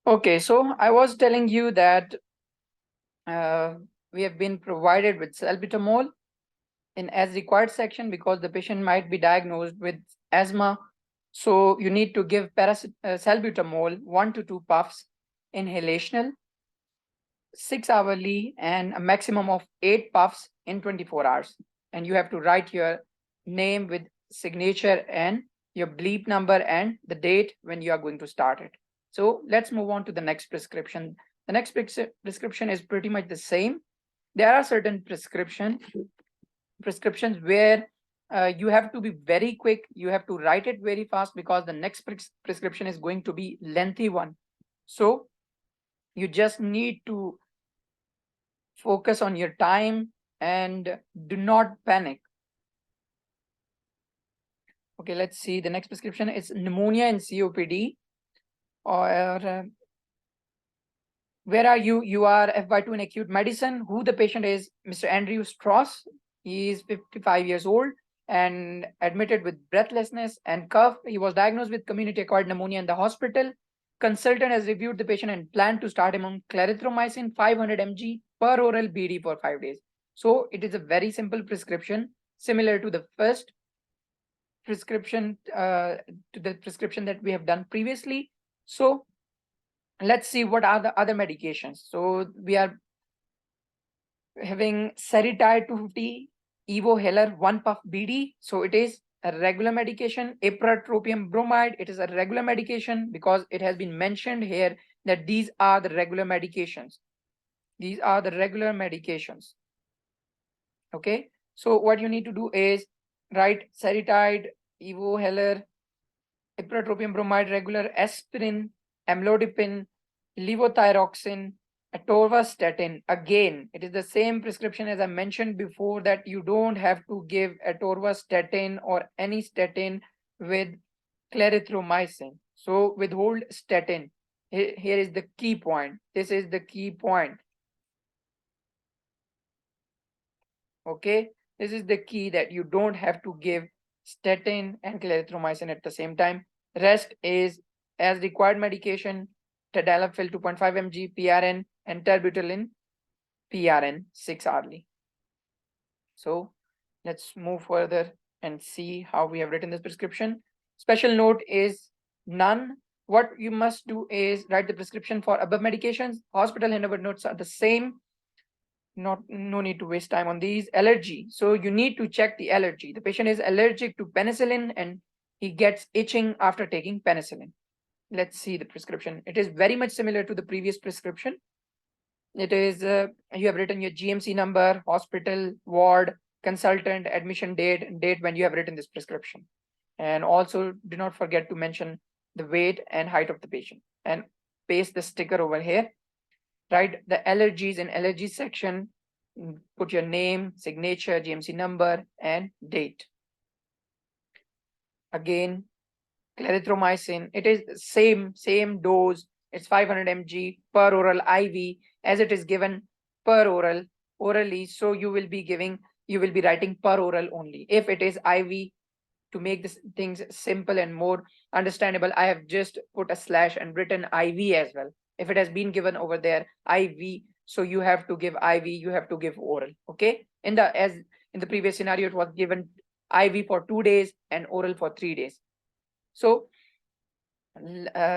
Okay, so I was telling you that uh, we have been provided with salbutamol in as required section because the patient might be diagnosed with asthma. So you need to give salbutamol 1 to 2 puffs inhalational 6 hourly and a maximum of 8 puffs in 24 hours. And you have to write your name with signature and your bleep number and the date when you are going to start it. So let's move on to the next prescription. The next prescription is pretty much the same. There are certain prescriptions where you have to be very quick. You have to write it very fast because the next prescription is going to be lengthy one. So you just need to focus on your time and do not panic. Okay, let's see. The next prescription is pneumonia and COPD. Or where are you? You are FY2 in acute medicine. Who the patient is? Mr. Andrew Strauss. He is 55 years old and admitted with breathlessness and cough. He was diagnosed with community-acquired pneumonia in the hospital. Consultant has reviewed the patient and planned to start him on clarithromycin 500 mg per oral BD for 5 days. So it is a very simple prescription, similar to the first prescription, to the prescription that we have done previously. So let's see what are the other medications. So we are having Seretide 250 Evo Heller 1 puff BD. So it is a regular medication. Ipratropium bromide, it is a regular medication because it has been mentioned here that these are the regular medications. These are the regular medications. Okay, so what you need to do is write Seretide, Evo Heller, Ipratropium bromide regular, aspirin, amlodipine, levothyroxine, atorvastatin. Again, it is the same prescription as I mentioned before, that you don't have to give atorvastatin or any statin with clarithromycin. So withhold statin. Here is the key point. This is the key point. Okay, this is the key, that you don't have to give statin and clarithromycin at the same time. Rest is as required medication, tadalafil 2.5 mg PRN and terbutaline PRN 6 hourly. So let's move further and see how we have written this prescription. Special note is none. What you must do is write the prescription for above medications. Hospital handover notes are the same. No need to waste time on these. Allergy. So you need to check the allergy. The patient is allergic to penicillin and he gets itching after taking penicillin. Let's see the prescription. It is very much similar to the previous prescription. It is, you have written your GMC number, hospital, ward, consultant, admission date, date when you have written this prescription. And also do not forget to mention the weight and height of the patient and paste the sticker over here. Write the allergies in allergy section, put your name, signature, GMC number, and date. Again, clarithromycin, it is same dose. It's 500 mg per oral IV as it is given per orally. So you will be writing per oral only. If it is IV, to make this things simple and more understandable, I have just put a slash and written IV as well. If it has been given over there IV, so you have to give IV, you have to give oral. Okay, in the previous scenario, it was given IV for 2 days and oral for 3 days. So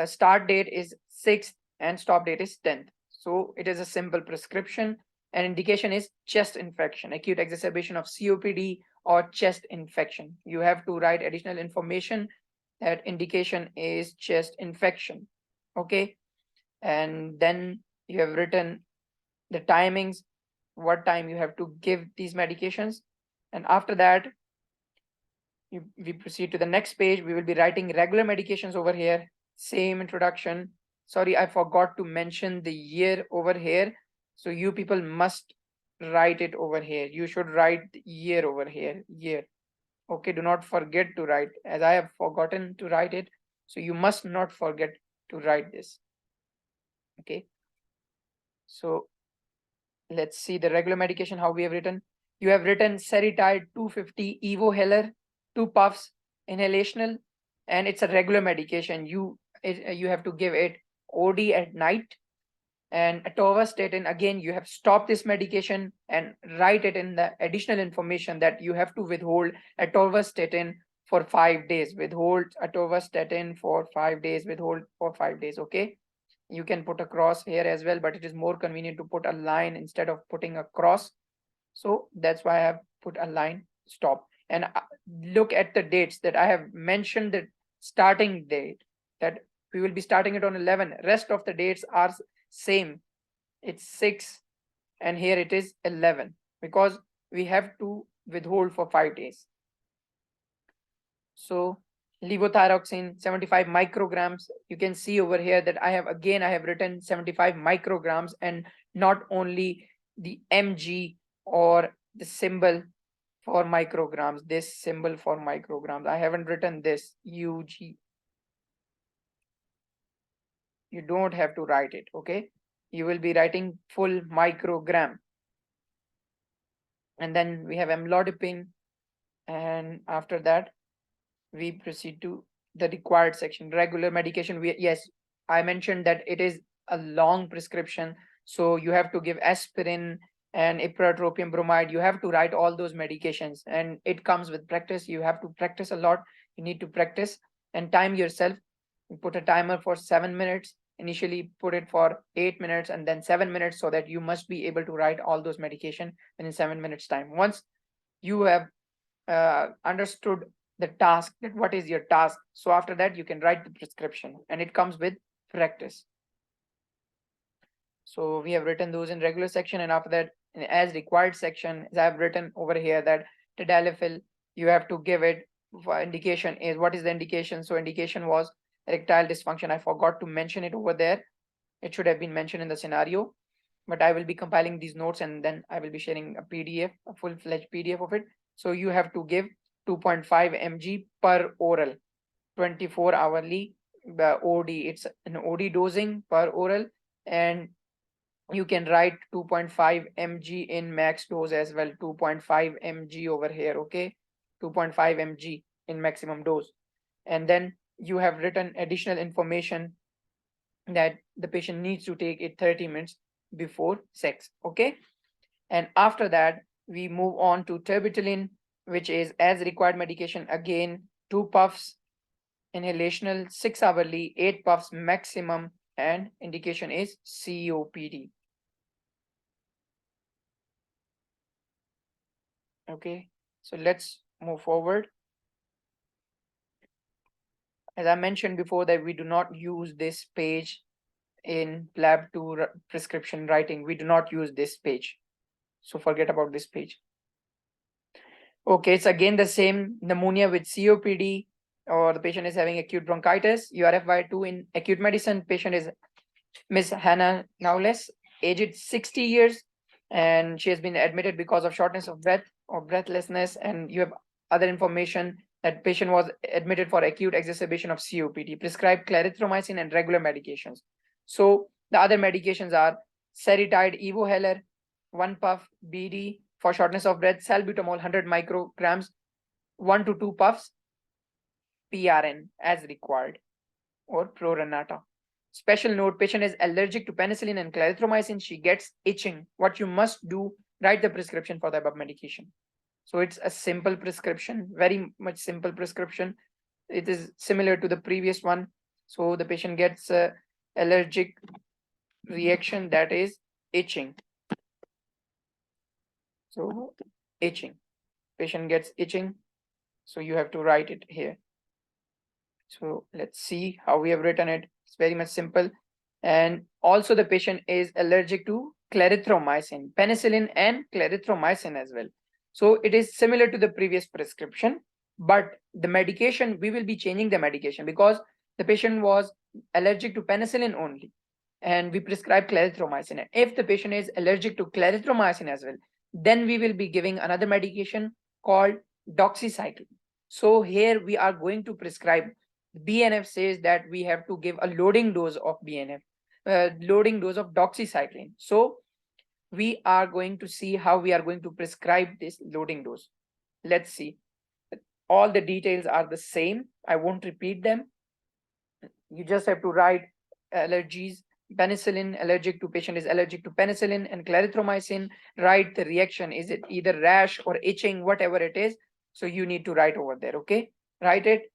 start date is 6th and stop date is 10th. So it is a simple prescription, and indication is chest infection, acute exacerbation of COPD or chest infection. You have to write additional information that indication is chest infection. Okay, and then you have written the timings, what time you have to give these medications, and after that we proceed to the next page. We will be writing regular medications over here. Same introduction. Sorry, I forgot to mention the year over here. So you people must write it over here. You should write the year over here. Year. Okay, do not forget to write, as I have forgotten to write it. So you must not forget to write this. Okay. So let's see the regular medication, how we have written. You have written Seretide 250 Evo Heller, 2 puffs inhalational, and it's a regular medication. You have to give it OD at night. And atorvastatin, again, you have stopped this medication and write it in the additional information that you have to withhold atorvastatin for 5 days. Withhold atorvastatin for 5 days, withhold for 5 days, okay? You can put a cross here as well, but it is more convenient to put a line instead of putting a cross. So that's why I have put a line, stop. And look at the dates that I have mentioned, the starting date, that we will be starting it on 11. Rest of the dates are same. It's 6 and here it is 11 because we have to withhold for 5 days. So levothyroxine 75 micrograms. You can see over here that I have written 75 micrograms and not only the mg or the symbol for micrograms, this symbol for micrograms. I haven't written this UG. You don't have to write it, okay? You will be writing full microgram. And then we have amlodipine. And after that, we proceed to the required section, regular medication. Yes, I mentioned that it is a long prescription. So you have to give aspirin and ipratropium bromide. You have to write all those medications and it comes with practice. You have to practice a lot. You need to practice and time yourself. You put a timer for 7 minutes. Initially put it for 8 minutes and then 7 minutes so that you must be able to write all those medication in 7 minutes time. Once you have understood the task, that what is your task, so after that you can write the prescription and it comes with practice. So we have written those in regular section, and after that in as required section, as I have written over here that tadalafil you have to give it for indication is, what is the indication? So indication was erectile dysfunction. I forgot to mention it over there. It should have been mentioned in the scenario, but I will be compiling these notes and then I will be sharing a PDF, a full-fledged PDF of it. So you have to give 2.5 mg per oral, 24 hourly OD. It's an OD dosing per oral, and you can write 2.5 mg in max dose as well. 2.5 mg over here, okay? 2.5 mg in maximum dose. And then you have written additional information that the patient needs to take it 30 minutes before sex, okay? And after that, we move on to terbutaline, which is as required medication. Again, 2 puffs inhalational, 6 hourly, 8 puffs maximum, and indication is COPD. Okay, so let's move forward. As I mentioned before that we do not use this page in Plab 2 prescription writing. We do not use this page. So forget about this page. Okay, it's again the same pneumonia with COPD, or the patient is having acute bronchitis. URFY2 in acute medicine. Patient is Miss Hannah Knowles, aged 60 years, and she has been admitted because of shortness of breath or breathlessness. And you have other information that patient was admitted for acute exacerbation of COPD, prescribed clarithromycin and regular medications. So the other medications are Seretide, Evoheller, 1 puff BD for shortness of breath, salbutamol 100 micrograms, 1 to 2 puffs, PRN as required, or Proranata. Special note, patient is allergic to penicillin and clarithromycin. She gets itching. What you must do, write the prescription for the above medication. So it's a simple prescription, very much simple prescription. It is similar to the previous one. So the patient gets allergic reaction, that is itching. So itching, patient gets itching. So you have to write it here. So let's see how we have written it. It's very much simple. And also the patient is allergic to clarithromycin, penicillin and clarithromycin as well. So it is similar to the previous prescription, but the medication, we will be changing the medication because the patient was allergic to penicillin only, and we prescribe clarithromycin. And if the patient is allergic to clarithromycin as well, then we will be giving another medication called doxycycline. So here we are going to prescribe. BNF says that we have to give a loading dose of BNF, loading dose of doxycycline. So we are going to see how we are going to prescribe this loading dose. Let's see. All the details are the same. I won't repeat them. You just have to write allergies, penicillin, allergic to patient is allergic to penicillin and clarithromycin, write the reaction. Is it either rash or itching, whatever it is? So you need to write over there, okay? Write it.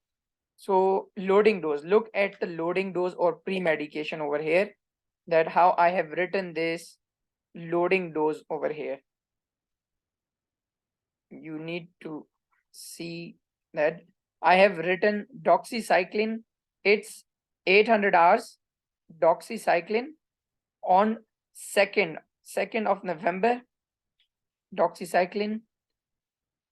So loading dose, look at the loading dose or pre-medication over here, that how I have written this loading dose over here. You need to see that I have written doxycycline, it's 800 hours doxycycline on 2nd of November, doxycycline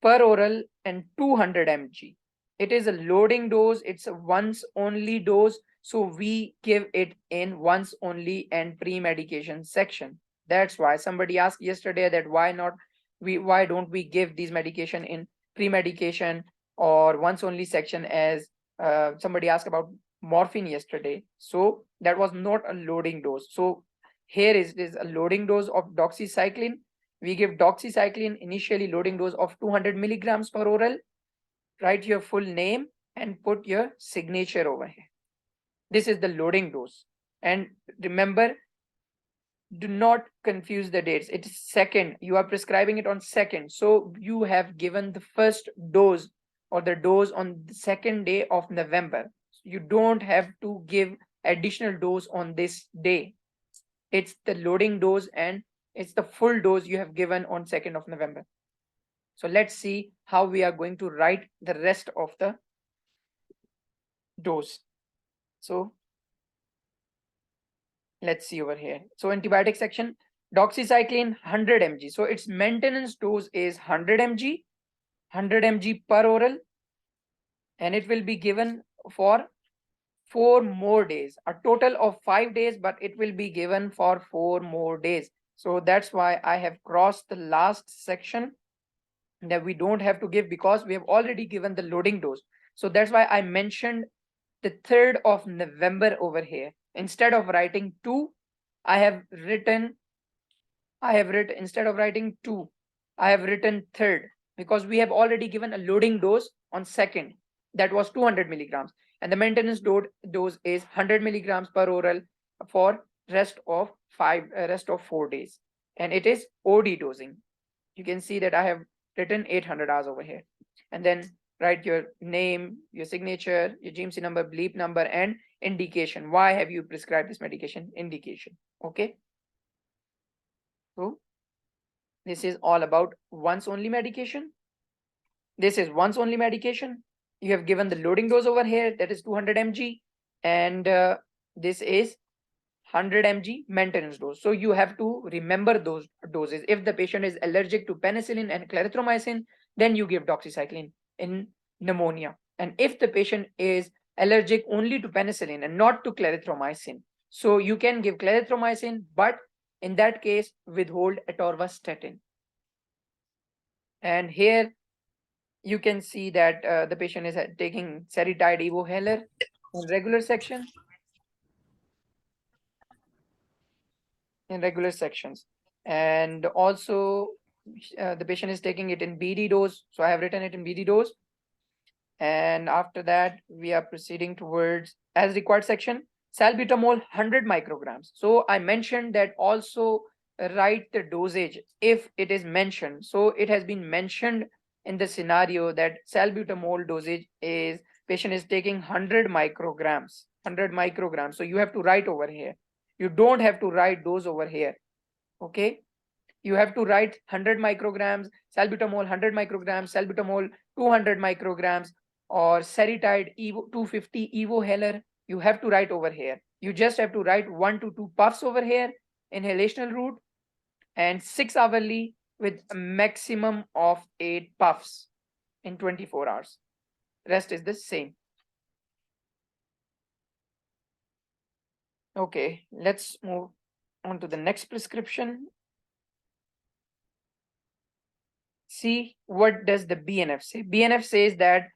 per oral and 200 mg. It is a loading dose, it's a once only dose, so we give it in once only and pre-medication section. That's why somebody asked yesterday that why don't we give these medication in pre-medication or once only section, as somebody asked about morphine yesterday. So that was not a loading dose. So here is a loading dose of doxycycline. We give doxycycline initially loading dose of 200 milligrams per oral. Write your full name and put your signature over here. This is the loading dose. And remember, do not confuse the dates. It is second. You are prescribing it on second. So you have given the first dose or the dose on the second day of November. You don't have to give additional dose on this day. It's the loading dose and it's the full dose you have given on 2nd of November. So let's see how we are going to write the rest of the dose. So let's see over here. So antibiotic section, doxycycline 100 mg. So its maintenance dose is 100 mg, 100 mg per oral, and it will be given for 4 more days, a total of 5 days, but it will be given for 4 more days. So that's why I have crossed the last section that we don't have to give, because we have already given the loading dose. So that's why I mentioned the 3rd of November over here. Instead of writing 2, I have written instead of writing 2, I have written 3rd, because we have already given a loading dose on 2nd. That was 200 milligrams. And the maintenance dose is 100 milligrams per oral for rest of 4 days. And it is OD dosing. You can see that I have written 800 hours over here. And then write your name, your signature, your GMC number, bleep number, and indication. Why have you prescribed this medication? Indication. Okay. So this is all about once only medication. This is once only medication. You have given the loading dose over here, that is 200 mg, and this is 100 mg maintenance dose. So you have to remember those doses. If the patient is allergic to penicillin and clarithromycin, then you give doxycycline in pneumonia. And if the patient is allergic only to penicillin and not to clarithromycin, so you can give clarithromycin, but in that case, withhold atorvastatin. And here you can see that the patient is taking Cellulitis evoheller in regular section. In regular sections, and also the patient is taking it in BD dose, so I have written it in BD dose. And after that we are proceeding towards as required section, salbutamol 100 micrograms. So I mentioned that also write the dosage if it is mentioned. So it has been mentioned in the scenario that salbutamol dosage is patient is taking 100 micrograms. So you have to write over here. You don't have to write those over here. Okay. You have to write 100 micrograms, salbutamol 100 micrograms, salbutamol 200 micrograms, or Seritide Evo 250 evoheller. You have to write over here. You just have to write 1 to 2 puffs over here, inhalational route, and 6 hourly with a maximum of 8 puffs in 24 hours. Rest is the same. Okay, let's move on to the next prescription. See, what does the BNF say? BNF says that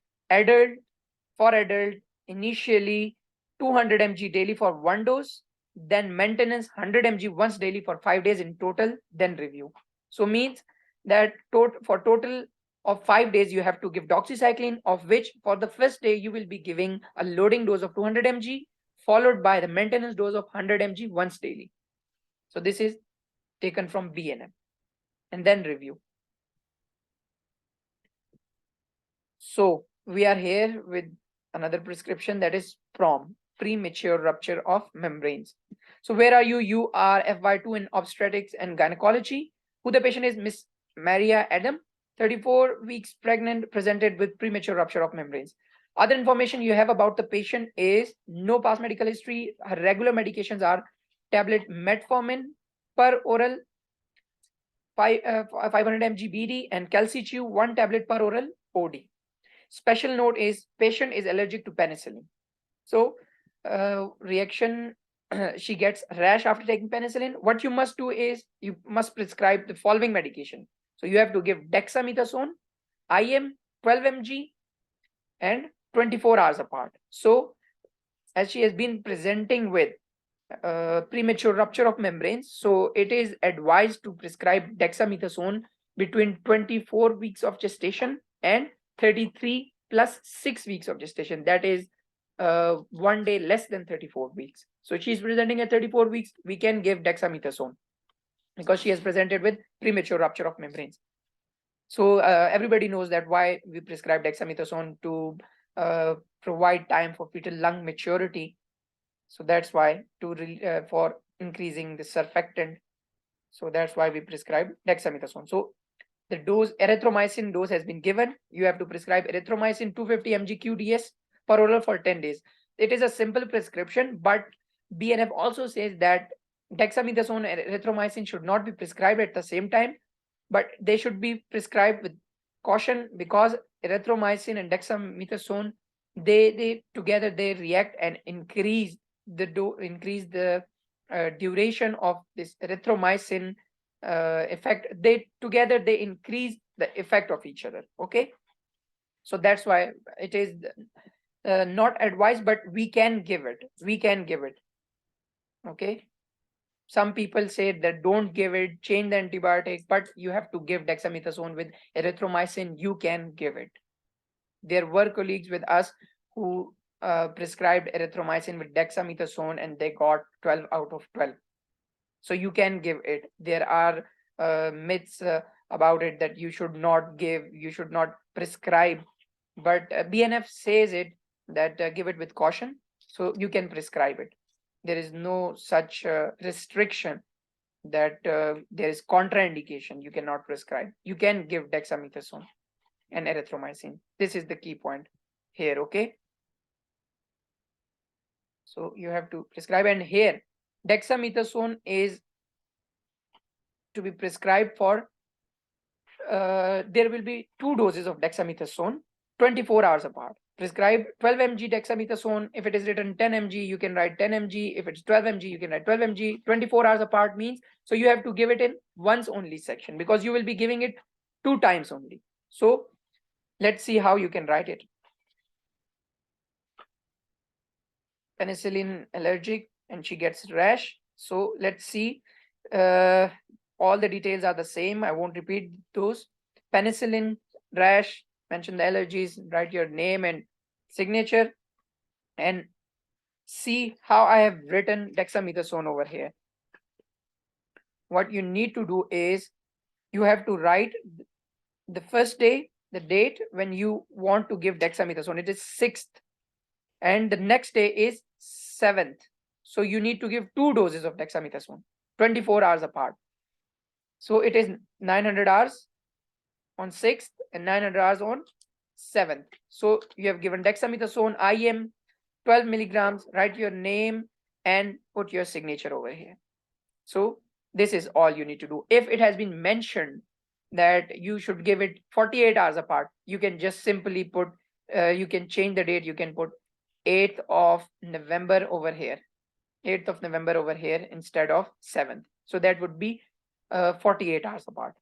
for adult, initially 200 mg daily for 1 dose, then maintenance 100 mg once daily for 5 days in total, then review. So means that for total of 5 days, you have to give doxycycline, of which for the first day, you will be giving a loading dose of 200 mg, followed by the maintenance dose of 100 mg once daily. So this is taken from BNF, and then review. So we are here with another prescription, that is PROM, premature rupture of membranes. So where are you? You are FY2 in obstetrics and gynecology. Who the patient is? Miss Maria Adam, 34 weeks pregnant, presented with premature rupture of membranes. Other information you have about the patient is no past medical history. Her regular medications are tablet metformin per oral, 500 mg BD, and calcichew 1 tablet per oral OD. Special note is patient is allergic to penicillin. So reaction, she gets rash after taking penicillin. What you must do is you must prescribe the following medication. So you have to give dexamethasone, IM 12 mg and 24 hours apart. So as she has been presenting with premature rupture of membranes, so it is advised to prescribe dexamethasone between 24 weeks of gestation and 33 plus 6 weeks of gestation. That is 1 day less than 34 weeks. So she's presenting at 34 weeks, we can give dexamethasone because she has presented with premature rupture of membranes. So everybody knows that why we prescribe dexamethasone, to provide time for fetal lung maturity. So that's why, for increasing the surfactant. So that's why we prescribe dexamethasone. So the dose, erythromycin dose has been given. You have to prescribe erythromycin 250 mg QDS per oral for 10 days. It is a simple prescription, but BNF also says that dexamethasone and erythromycin should not be prescribed at the same time, but they should be prescribed with caution, because erythromycin and dexamethasone, they together they react and increase the duration of this erythromycin effect. They together they increase the effect of each other. Okay, so that's why it is not advised, but we can give it. Okay, some people say that don't give it, change the antibiotic, but you have to give dexamethasone with erythromycin. You can give it. There were colleagues with us who prescribed erythromycin with dexamethasone and they got 12 out of 12. So you can give it. There are myths about it that you should not give, you should not prescribe, but BNF says it that give it with caution, so you can prescribe it. There is no such restriction that there is contraindication, you cannot prescribe. You can give dexamethasone and erythromycin. This is the key point here. Okay, so you have to prescribe, and here dexamethasone is to be prescribed for there will be 2 doses of dexamethasone 24 hours apart. Prescribe 12 mg dexamethasone. If it is written 10 mg, you can write 10 mg. If it's 12 mg, you can write 12 mg. 24 hours apart means, so you have to give it in once only section, because you will be giving it 2 times only. So let's see how you can write it. Penicillin allergic and she gets rash. So let's see. All the details are the same. I won't repeat those. Penicillin, rash, mention the allergies, write your name and signature, and see how I have written dexamethasone over here. What you need to do is you have to write the first day, the date when you want to give dexamethasone. It is 6th, and the next day is 7th. So you need to give 2 doses of dexamethasone 24 hours apart. So it is 900 hours on 6th and 900 hours on 7th. So you have given dexamethasone IM 12 milligrams, write your name and put your signature over here. So this is all you need to do. If it has been mentioned that you should give it 48 hours apart, you can just simply put, you can change the date, you can put 8th of November over here, 8th of November over here instead of 7th. So that would be 48 hours apart.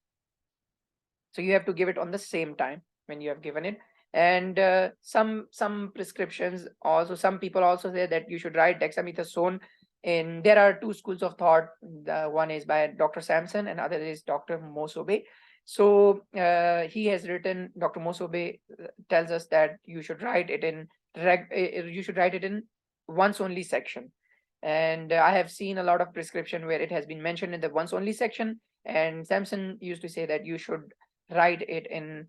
So you have to give it on the same time when you have given it. And some prescriptions also, some people also say that you should write dexamethasone in, there are 2 schools of thought. The one is by Dr. Sampson and other is Dr. Mosobe. So he has written, Dr. Mosobe tells us that you should write it in once only section. And I have seen a lot of prescription where it has been mentioned in the once only section, and Samson used to say that you should write it in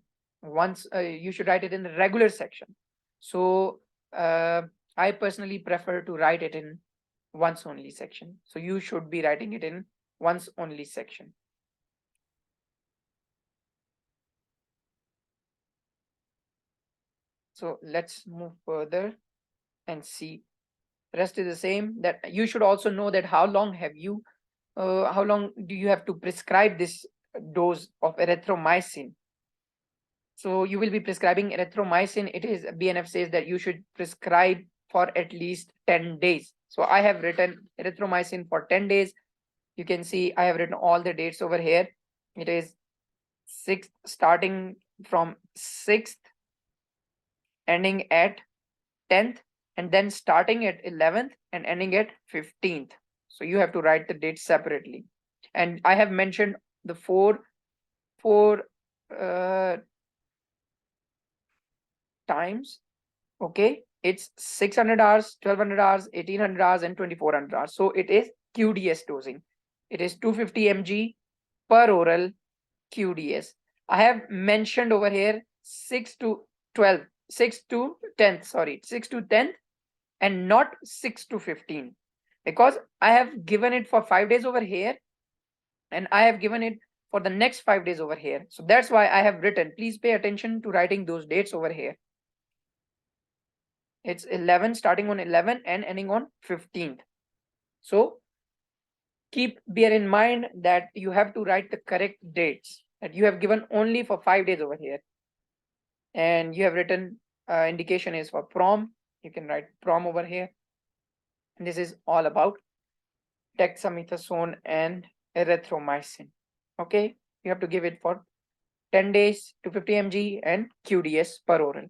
you should write it in the regular section. So I personally prefer to write it in once only section. So you should be writing it in once only section. So let's move further and see. Rest is the same. That you should also know that how long do you have to prescribe this dose of erythromycin. So you will be prescribing erythromycin. It is BNF says that you should prescribe for at least 10 days. So I have written erythromycin for 10 days. You can see I have written all the dates over here. It is 6th, starting from 6th, ending at 10th, and then starting at 11th and ending at 15th. So you have to write the dates separately. And I have mentioned the four times. Okay, it's 600 hours, 1200 hours, 1800 hours, and 2400 hours. So it is QDS dosing. It is 250 mg per oral QDS. I have mentioned over here 6 to 12, 6 to 10th, sorry, 6 to 10th, and not 6 to 15, because I have given it for 5 days over here and I have given it for the next 5 days over here. So that's why I have written. Please pay attention to writing those dates over here. It's 11, starting on 11 and ending on 15th. So bear in mind that you have to write the correct dates that you have given only for 5 days over here. And you have written indication is for prom. You can write prom over here. And this is all about dexamethasone and erythromycin. Okay, you have to give it for 10 days, 250 mg and QDS per oral.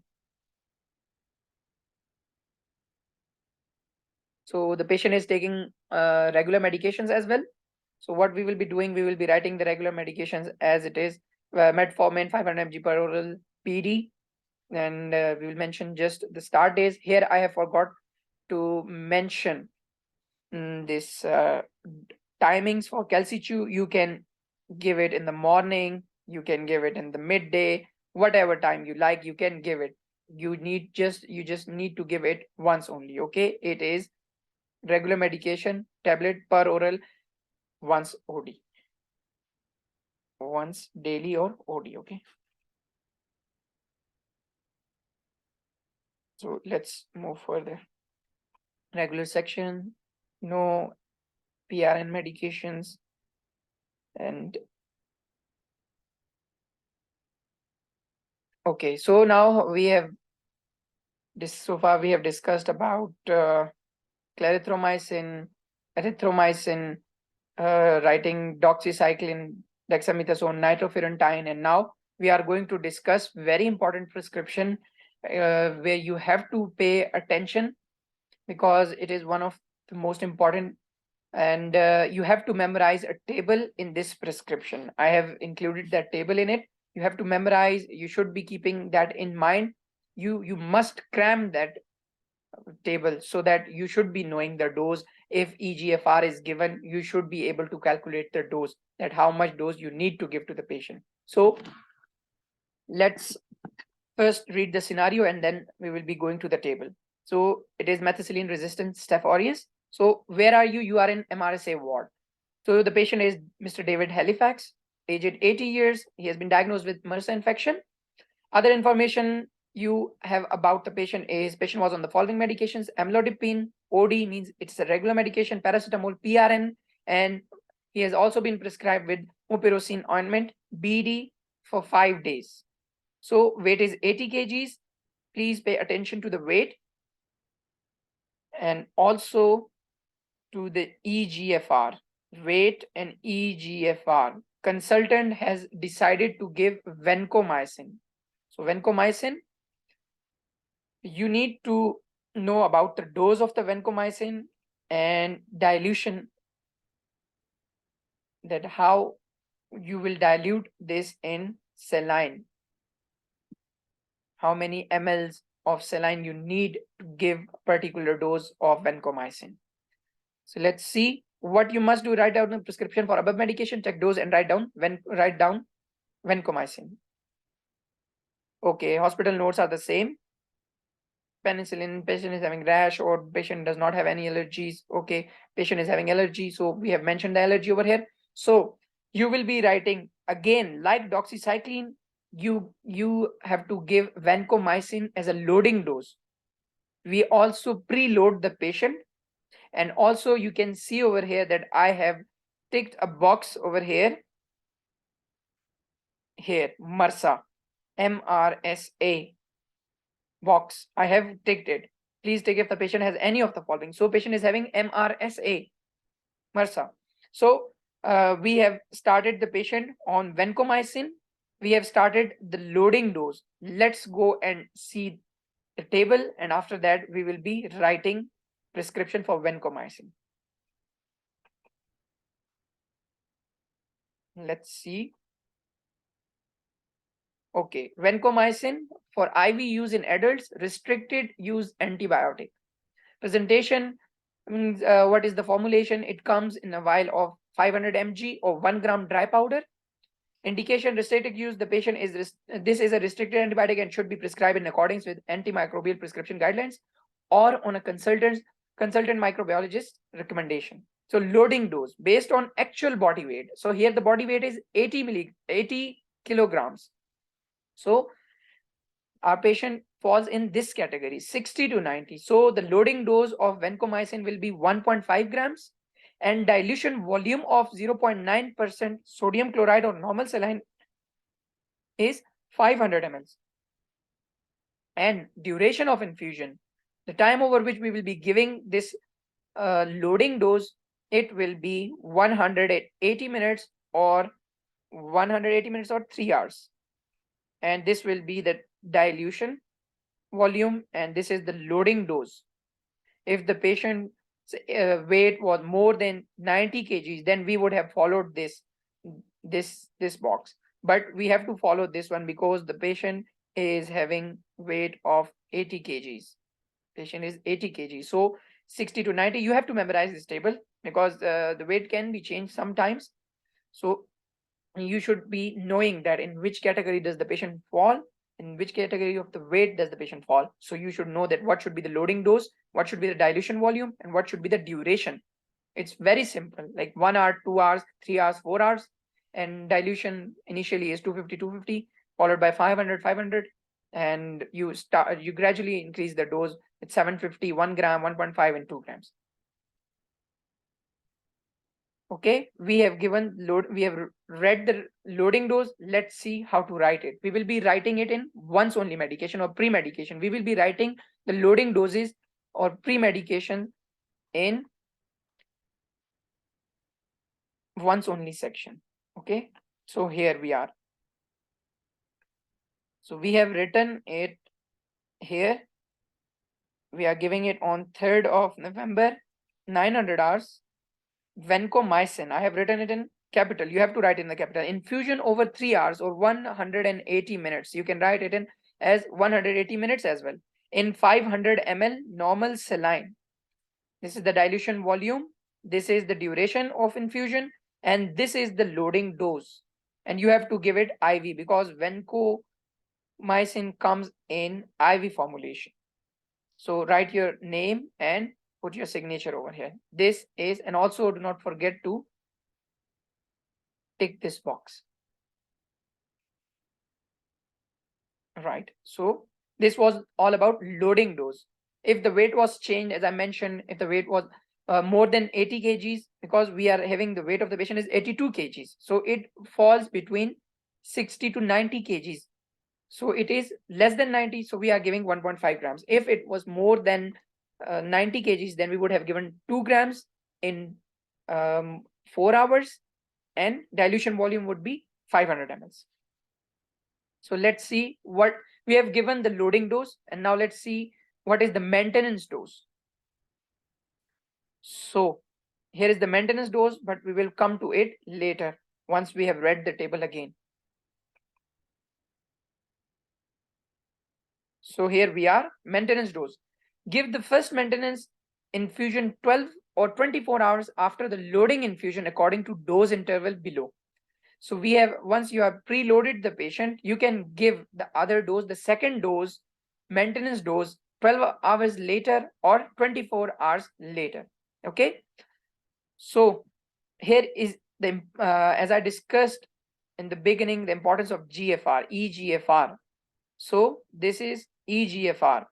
So the patient is taking regular medications as well. So what we will be doing, we will be writing the regular medications as it is. Metformin 500 mg per oral PD, and we will mention just the start days. Here I have forgot to mention this timings for calcichew. You can give it in the morning, you can give it in the midday, whatever time you like, you can give it. You just need to give it once only. Okay, it is regular medication tablet per oral once OD, once daily or OD. Okay, so let's move further. Regular section, no PRN medications. And okay, so now we have so far we have discussed about clarithromycin, erythromycin, writing doxycycline, dexamethasone, nitrofurantoin, and now we are going to discuss very important prescription where you have to pay attention because it is one of the most important, and you have to memorize a table in this prescription. I have included that table in it. You have to memorize. You should be keeping that in mind. You must cram that table so that you should be knowing the dose. If EGFR is given, you should be able to calculate the dose, that how much dose you need to give to the patient. So let's first read the scenario and then we will be going to the table. So it is methicillin resistant Staph aureus. So where are you? You are in MRSA ward. So the patient is Mr. David Halifax, aged 80 years. He has been diagnosed with MRSA infection. Other information you have about the patient is patient was on the following medications: amlodipine, OD means it's a regular medication, paracetamol, PRN, and he has also been prescribed with mupirocin ointment, BD for 5 days. So weight is 80 kgs. Please pay attention to the weight and also to the EGFR, weight and EGFR. Consultant has decided to give vancomycin. So vancomycin, you need to know about the dose of the vancomycin and dilution, that how you will dilute this in saline, how many mLs of saline you need to give a particular dose of vancomycin. So let's see what you must do. Write down the prescription for above medication, check dose, and write down vancomycin. Okay, hospital notes are the same. Penicillin, patient is having rash or patient does not have any allergies. Okay, patient is having allergy, so we have mentioned the allergy over here. So you will be writing again, like doxycycline, you have to give vancomycin as a loading dose. We also preload the patient, and also you can see over here that I have ticked a box over here MRSA, MRSA box. I have ticked it. Please take if the patient has any of the following. So patient is having MRSA, MRSA. So we have started the patient on vancomycin. We have started the loading dose. Let's go and see the table, and after that we will be writing prescription for vancomycin. Let's see. Okay, vancomycin for IV use in adults, restricted use antibiotic. Presentation means what is the formulation? It comes in a vial of 500 mg or 1 gram dry powder. Indication restricted use. The patient is this is a restricted antibiotic and should be prescribed in accordance with antimicrobial prescription guidelines or on a consultant microbiologist recommendation. So loading dose based on actual body weight. So here the body weight is 80 kilograms. So our patient falls in this category, 60 to 90. So the loading dose of vancomycin will be 1.5 grams and dilution volume of 0.9% sodium chloride or normal saline is 500 ml. And duration of infusion, the time over which we will be giving this loading dose, it will be 180 minutes or 3 hours. And this will be the dilution volume, and this is the loading dose. If the patient's weight was more than 90 kgs, then we would have followed this box. But we have to follow this one because the patient is having weight of 80 kgs. Patient is 80 kgs. So 60 to 90, you have to memorize this table because the weight can be changed sometimes. So you should be knowing that in which category does the patient fall, in which category of the weight does the patient fall. So you should know that what should be the loading dose, what should be the dilution volume, and what should be the duration. It's very simple, like 1 hour, 2 hours, 3 hours, 4 hours. And dilution initially is 250, followed by 500. And you gradually increase the dose at 750, 1 gram, 1.5, and 2 grams. Okay, we have read the loading dose. Let's see how to write it. We will be writing it in once only medication or pre-medication. We will be writing the loading doses or pre-medication in once only section. Okay, so here we are. So we have written it here. We are giving it on 3rd of November, 900 hours. Vancomycin, I have written it in capital. You have to write in the capital. Infusion over 3 hours or 180 minutes. You can write it in as 180 minutes as well. In 500 ml normal saline. This is the dilution volume. This is the duration of infusion. And this is the loading dose. And you have to give it IV because vancomycin comes in IV formulation. So write your name and put your signature over here. This is, and also do not forget to tick this box. Right. So this was all about loading dose. If the weight was changed, as I mentioned, if the weight was more than 80 kgs, because we are having the weight of the patient is 82 kgs. So it falls between 60 to 90 kgs. So it is less than 90. So we are giving 1.5 grams. If it was more than 90 kgs, then we would have given 2 grams in 4 hours, and dilution volume would be 500 ml. So let's see what we have given the loading dose, and now let's see what is the maintenance dose. So here is the maintenance dose, but we will come to it later once we have read the table again. So here we are, maintenance dose. Give the first maintenance infusion 12 or 24 hours after the loading infusion according to dose interval below. So we have, once you have preloaded the patient, you can give the other dose, the second dose, maintenance dose, 12 hours later or 24 hours later. Okay. So here is the, as I discussed in the beginning, the importance of GFR, EGFR. So this is EGFR.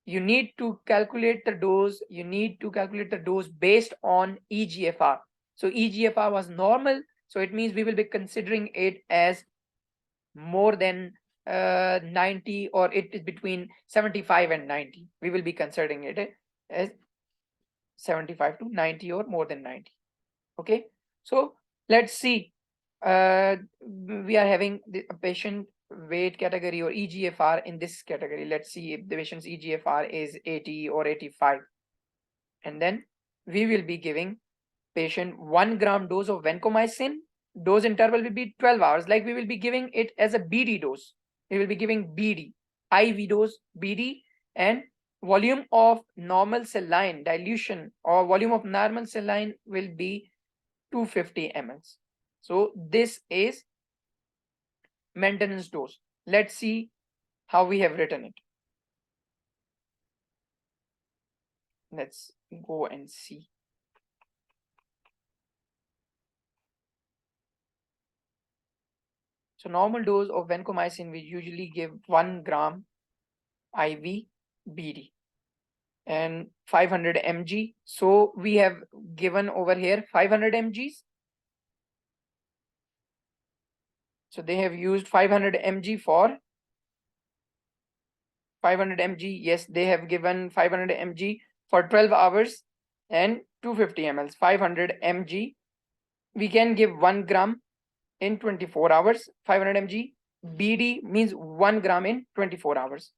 You need to calculate the dose. You need to calculate the dose based on EGFR. So EGFR was normal. So it means we will be considering it as more than 90, or it is between 75 and 90. We will be considering it as 75 to 90 or more than 90. Okay. So let's see. We are having a patient weight category or EGFR in this category. Let's see if the patient's EGFR is 80 or 85. And then we will be giving patient 1 gram dose of vancomycin. Dose interval will be 12 hours. Like we will be giving it as a BD dose. We will be giving BD, IV dose, BD, and volume of normal saline dilution or volume of normal saline will be 250 ml. So this is maintenance dose. Let's see how we have written it. Let's go and see. So normal dose of vancomycin, we usually give 1 gram IV BD and 500 mg. So we have given over here 500 mgs. So they have used 500 mg for 500 mg. Yes, they have given 500 mg for 12 hours and 250 ml. 500 mg. We can give 1 gram in 24 hours. 500 mg BD means 1 gram in 24 hours.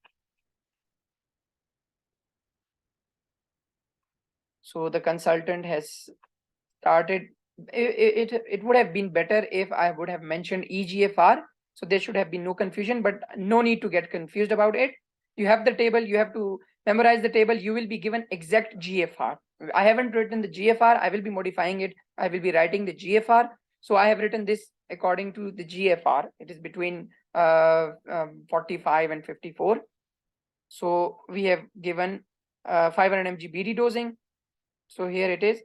So the consultant has started. It would have been better if I would have mentioned EGFR. So there should have been no confusion, but no need to get confused about it. You have the table, you have to memorize the table. You will be given exact GFR. I haven't written the GFR. I will be modifying it. I will be writing the GFR. So I have written this according to the GFR. It is between 45 and 54. So we have given 500 mg BD dosing. So here it is,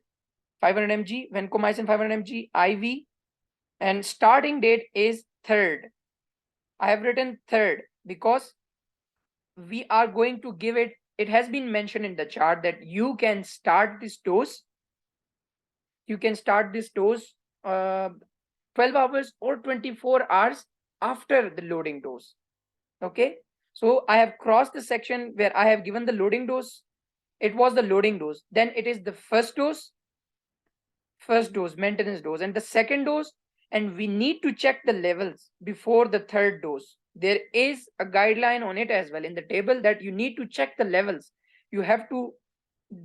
500 mg vancomycin, 500 mg IV, and starting date is 3rd. I have written 3rd because we are going to give it. It has been mentioned in the chart that you can start this dose. You can start this dose 12 hours or 24 hours after the loading dose. Okay. So I have crossed the section where I have given the loading dose. It was the loading dose. Then it is the first dose, maintenance dose, and the second dose. And we need to check the levels before the 3rd dose. There is a guideline on it as well in the table that you need to check the levels. You have to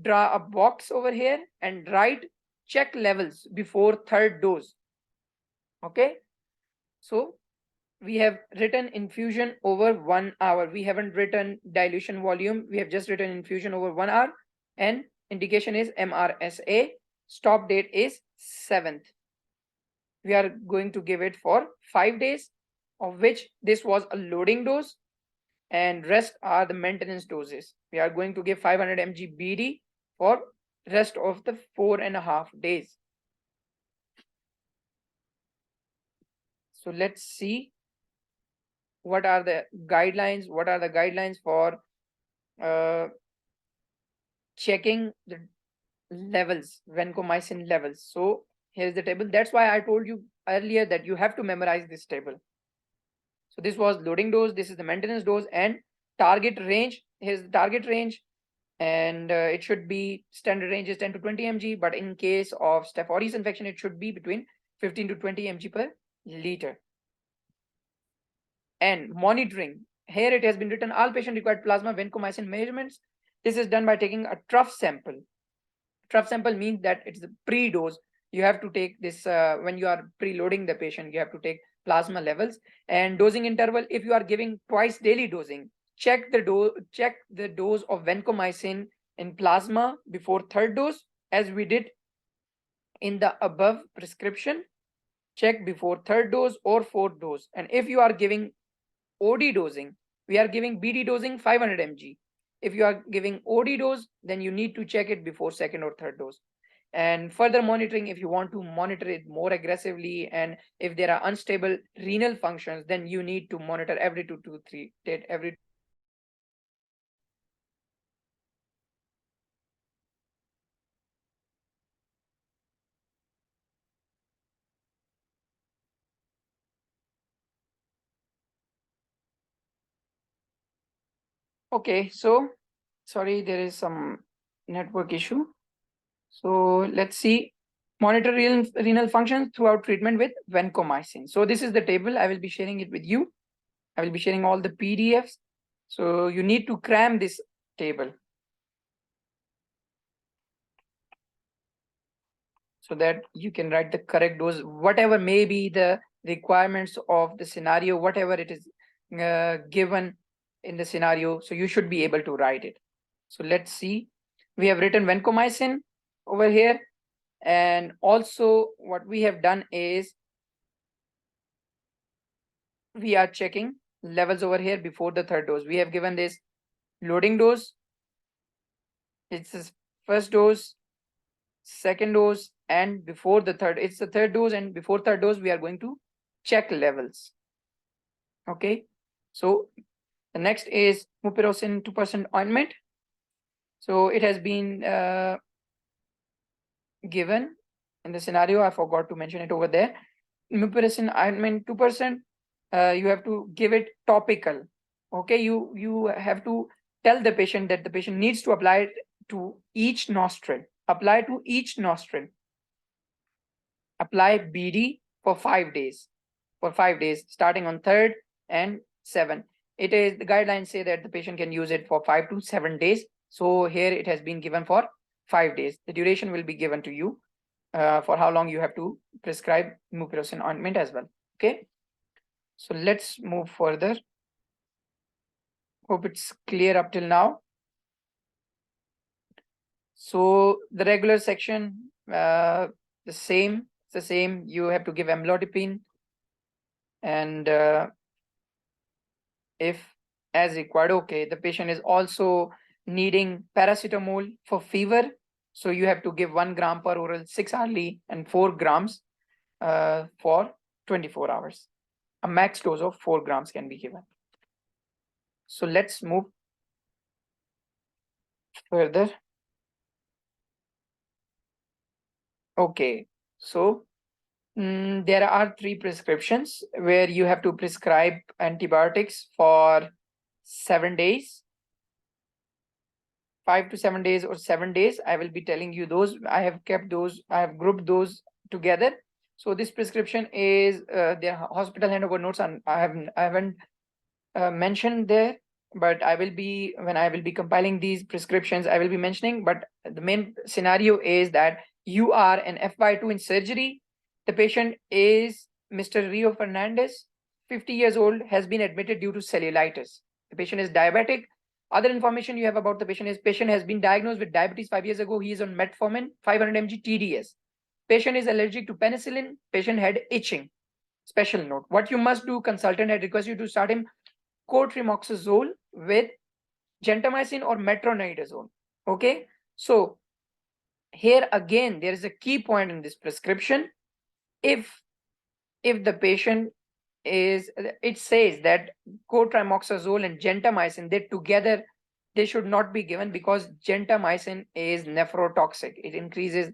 draw a box over here and write check levels before 3rd dose. Okay. So we have written infusion over 1 hour. We haven't written dilution volume. We have just written infusion over 1 hour, and indication is MRSA. Stop date is 7th. We are going to give it for 5 days, of which this was a loading dose and rest are the maintenance doses. We are going to give 500 mg BD for rest of the 4.5 days. So let's see what are the guidelines. What are the guidelines for checking the levels, vancomycin levels? So here's the table. That's why I told you earlier that you have to memorize this table. So this was loading dose, this is the maintenance dose, and target range. Here's the target range, and it should be, standard range is 10 to 20 mg, but in case of Staph aureus infection, it should be between 15 to 20 mg per liter. And monitoring, here it has been written all patient required plasma vancomycin measurements. This is done by taking a trough sample. Trough sample means that it's the pre-dose. You have to take this when you are preloading the patient. You have to take plasma levels and dosing interval. If you are giving twice daily dosing, check the dose of vancomycin in plasma before third dose, as we did in the above prescription. Check before third dose or fourth dose. And if you are giving OD dosing, we are giving BD dosing 500 mg. If you are giving OD dose, then you need to check it before second or third dose. And further monitoring, if you want to monitor it more aggressively, and if there are unstable renal functions, then you need to monitor every 2 to 3 every. Okay, so sorry, there is some network issue. So let's see. Monitor renal function throughout treatment with vancomycin. So this is the table. I will be sharing it with you. I will be sharing all the PDFs. So you need to cram this table so that you can write the correct dose, whatever may be the requirements of the scenario, whatever it is given in the scenario. So you should be able to write it. So let's see. We have written vancomycin over here. And also what we have done is we are checking levels over here before the third dose. We have given this loading dose. It's the first dose, second dose, and before the third, it's the third dose, and before third dose, we are going to check levels. Okay, so the next is mupirocin 2% ointment. So it has been given in the scenario. I forgot to mention it over there. Mupirocin ointment 2%. You have to give it topical. Okay, you have to tell the patient that the patient needs to apply it to each nostril. Apply to each nostril. Apply BD for 5 days. For 5 days, starting on 3rd and 7th. It is the guidelines say that the patient can use it for 5 to 7 days. So here it has been given for 5 days. The duration will be given to you for how long you have to prescribe mupirocin ointment as well. Okay. So let's move further. Hope it's clear up till now. So the regular section, the same. It's the same. You have to give amlodipine, and if as required, okay, the patient is also needing paracetamol for fever. So you have to give 1 gram per oral 6 hourly and 4 grams for 24 hours. A max dose of 4 grams can be given. So let's move further. Okay, so there are 3 prescriptions where you have to prescribe antibiotics for 7 days, 5 to 7 days or 7 days. I will be telling you those. I have kept those, I have grouped those together. So this prescription is their hospital handover notes, and I haven't mentioned there, but I will be, when I will be compiling these prescriptions, I will be mentioning. But the main scenario is that you are an FY2 in surgery. The patient is Mr. Rio Fernandez, 50 years old, has been admitted due to cellulitis. The patient is diabetic. Other information you have about the patient is patient has been diagnosed with diabetes 5 years ago. He is on metformin 500 mg TDS. Patient is allergic to penicillin. Patient had itching. Special note: what you must do, consultant had requested you to start him cotrimoxazole with gentamicin or metronidazole. Okay, so here again there is a key point in this prescription. If the patient is, it says that cotrimoxazole and gentamicin, they together, they should not be given, because gentamicin is nephrotoxic. It increases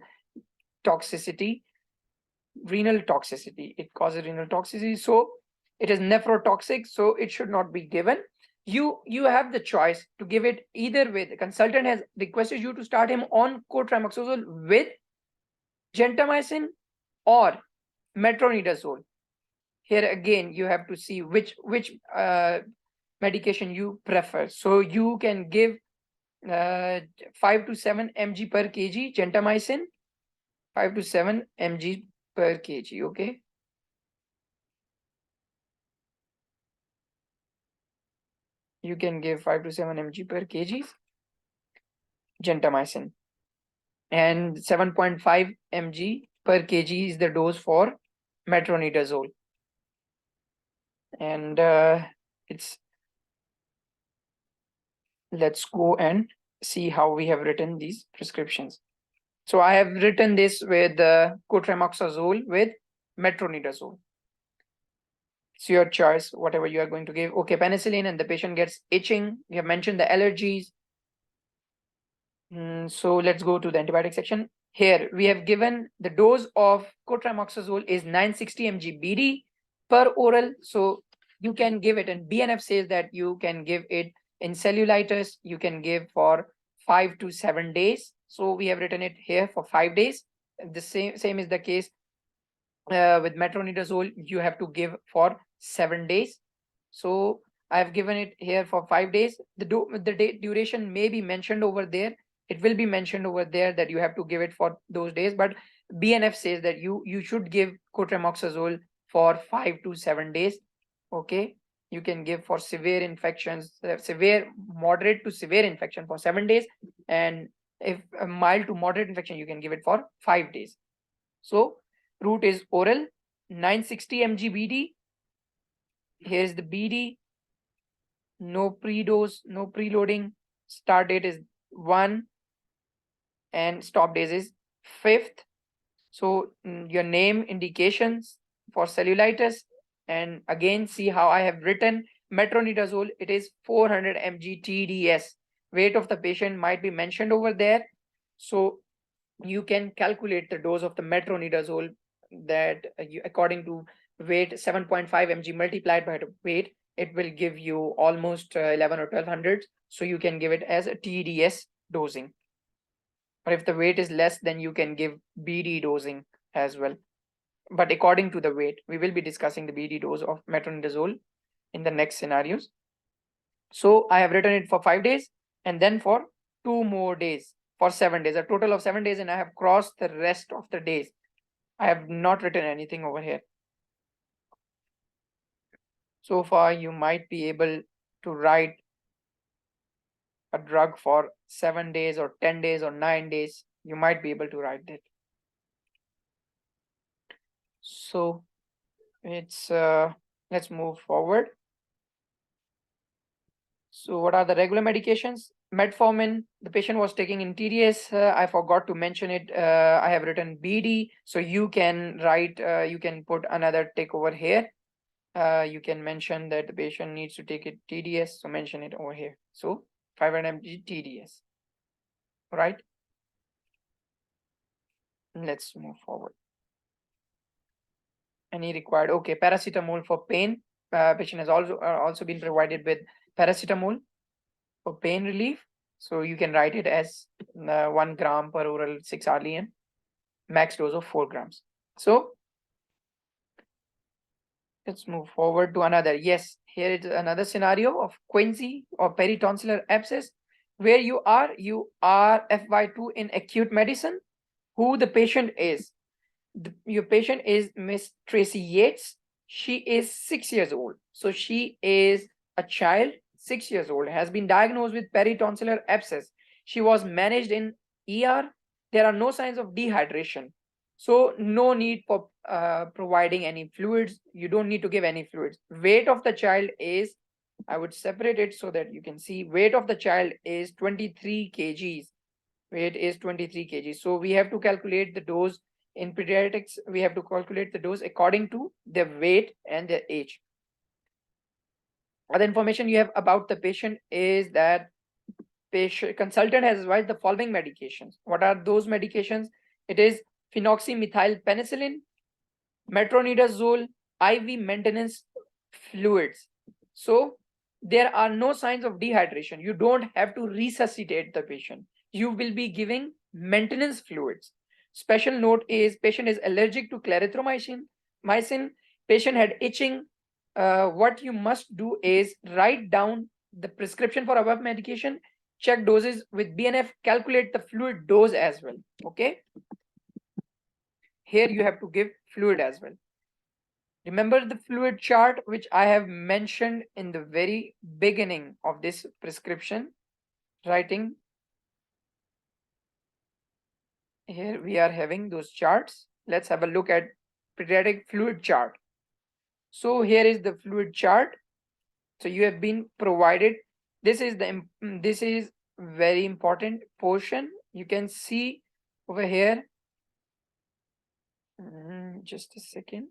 toxicity, renal toxicity. It causes renal toxicity, so it is nephrotoxic, so it should not be given. You have the choice to give it either way. The consultant has requested you to start him on cotrimoxazole with gentamicin or metronidazole. Here again you have to see which medication you prefer. So you can give 5 to 7 mg per kg gentamicin, 5 to 7 mg per kg. Okay, you can give 5 to 7 mg per kg gentamicin, and 7.5 mg per kg is the dose for metronidazole. And let's go and see how we have written these prescriptions. So I have written this with cotrimoxazole with metronidazole. It's your choice, whatever you are going to give. Okay, penicillin, and the patient gets itching. We have mentioned the allergies. So let's go to the antibiotic section. Here we have given the dose of cotrimoxazole is 960 mg BD per oral. So you can give it, and BNF says that you can give it in cellulitis, you can give for 5 to 7 days. So we have written it here for 5 days. The same is the case with metronidazole, you have to give for 7 days. So I've given it here for 5 days. The duration may be mentioned over there. It will be mentioned over there that you have to give it for those days, but BNF says that you should give cotrimoxazole for 5 to 7 days. Okay, you can give for severe infections, moderate to severe infection for 7 days, and if a mild to moderate infection, you can give it for 5 days. So route is oral, 960 mg BD. Here's the BD. No pre-dose, no preloading. Start date is 1 and stop date is 5th. So your name, indications for cellulitis, and again see how I have written metronidazole. It is 400 mg TDS. Weight of the patient might be mentioned over there. So you can calculate the dose of the metronidazole that according to weight 7.5 mg multiplied by the weight, it will give you almost 11 or 1200. So you can give it as a TDS dosing. Or if the weight is less, then you can give BD dosing as well. But according to the weight, we will be discussing the BD dose of metronidazole in the next scenarios. So I have written it for 5 days and then for 2 more days for 7 days, a total of 7 days, and I have crossed the rest of the days. I have not written anything over here. So far, you might be able to write a drug for 7 days or 10 days or 9 days. You might be able to write that. So it's let's move forward. So what are the regular medications? Metformin, the patient was taking in TDS. I forgot to mention it. I have written BD. So you can write, you can put another tick over here. You can mention that the patient needs to take it TDS. So mention it over here. So 500 mg TDS, right? Let's move forward. Any required? Okay, paracetamol for pain. Patient has also been provided with paracetamol for pain relief. So you can write it as 1 gram per oral 6 hourly and max dose of 4 grams. So let's move forward to another. Yes, here is another scenario of quinsy or peritonsillar abscess, where you are FY2 in acute medicine. Who the patient is? Your patient is Miss Tracy Yates. She is 6 years old. So she is a child, 6 years old, has been diagnosed with peritonsillar abscess. She was managed in ER. There are no signs of dehydration. So no need for providing any fluids. You don't need to give any fluids. Weight of the child is, I would separate it so that you can see, weight of the child is 23 kgs. Weight is 23 kgs. So we have to calculate the dose. In pediatrics, we have to calculate the dose according to their weight and their age. Other information you have about the patient is that patient consultant has advised the following medications. What are those medications? It is phenoxymethylpenicillin, metronidazole, IV maintenance fluids. So there are no signs of dehydration. You don't have to resuscitate the patient. You will be giving maintenance fluids. Special note is patient is allergic to clarithromycin. Patient had itching. What you must do is write down the prescription for above medication, check doses with BNF, calculate the fluid dose as well. Okay. Here you have to give fluid as well. Remember the fluid chart which I have mentioned in the very beginning of this prescription writing. Here we are having those charts. Let's have a look at pediatric fluid chart. So here is the fluid chart. So you have been provided. This is very important portion. You can see over here. Just a second.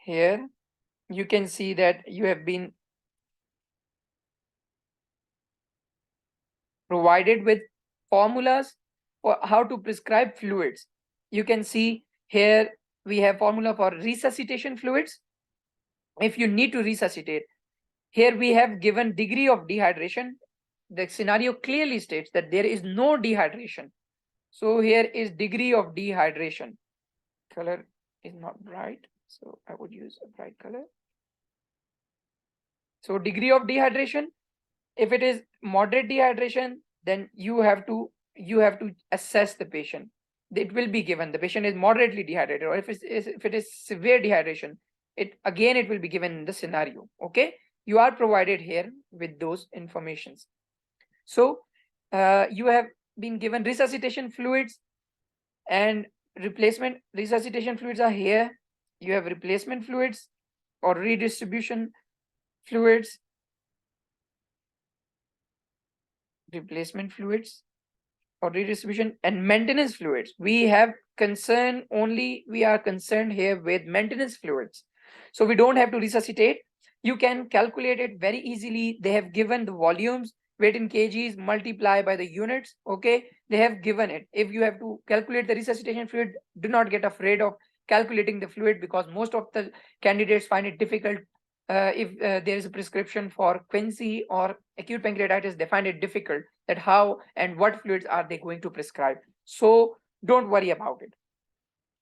Here you can see that you have been provided with formulas for how to prescribe fluids. You can see here we have formula for resuscitation fluids. If you need to resuscitate, here we have given degree of dehydration. The scenario clearly states that there is no dehydration. So here is degree of dehydration. Color is not bright, so I would use a bright color. So degree of dehydration, if it is moderate dehydration, then you have to assess the patient. It will be given the patient is moderately dehydrated, or if it is severe dehydration, it will be given in the scenario. Okay, you are provided here with those informations. So you have been given resuscitation fluids and replacement. Resuscitation fluids are here. You have replacement fluids or redistribution fluids, replacement fluids or redistribution, and maintenance fluids. We are concerned here with maintenance fluids. So we don't have to resuscitate. You can calculate it very easily. They have given the volumes, weight in kgs, multiply by the units. Okay, they have given it. If you have to calculate the resuscitation fluid, do not get afraid of calculating the fluid, because most of the candidates find it difficult. If there is a prescription for quinsy or acute pancreatitis, they find it difficult that how and what fluids are they going to prescribe. So don't worry about it.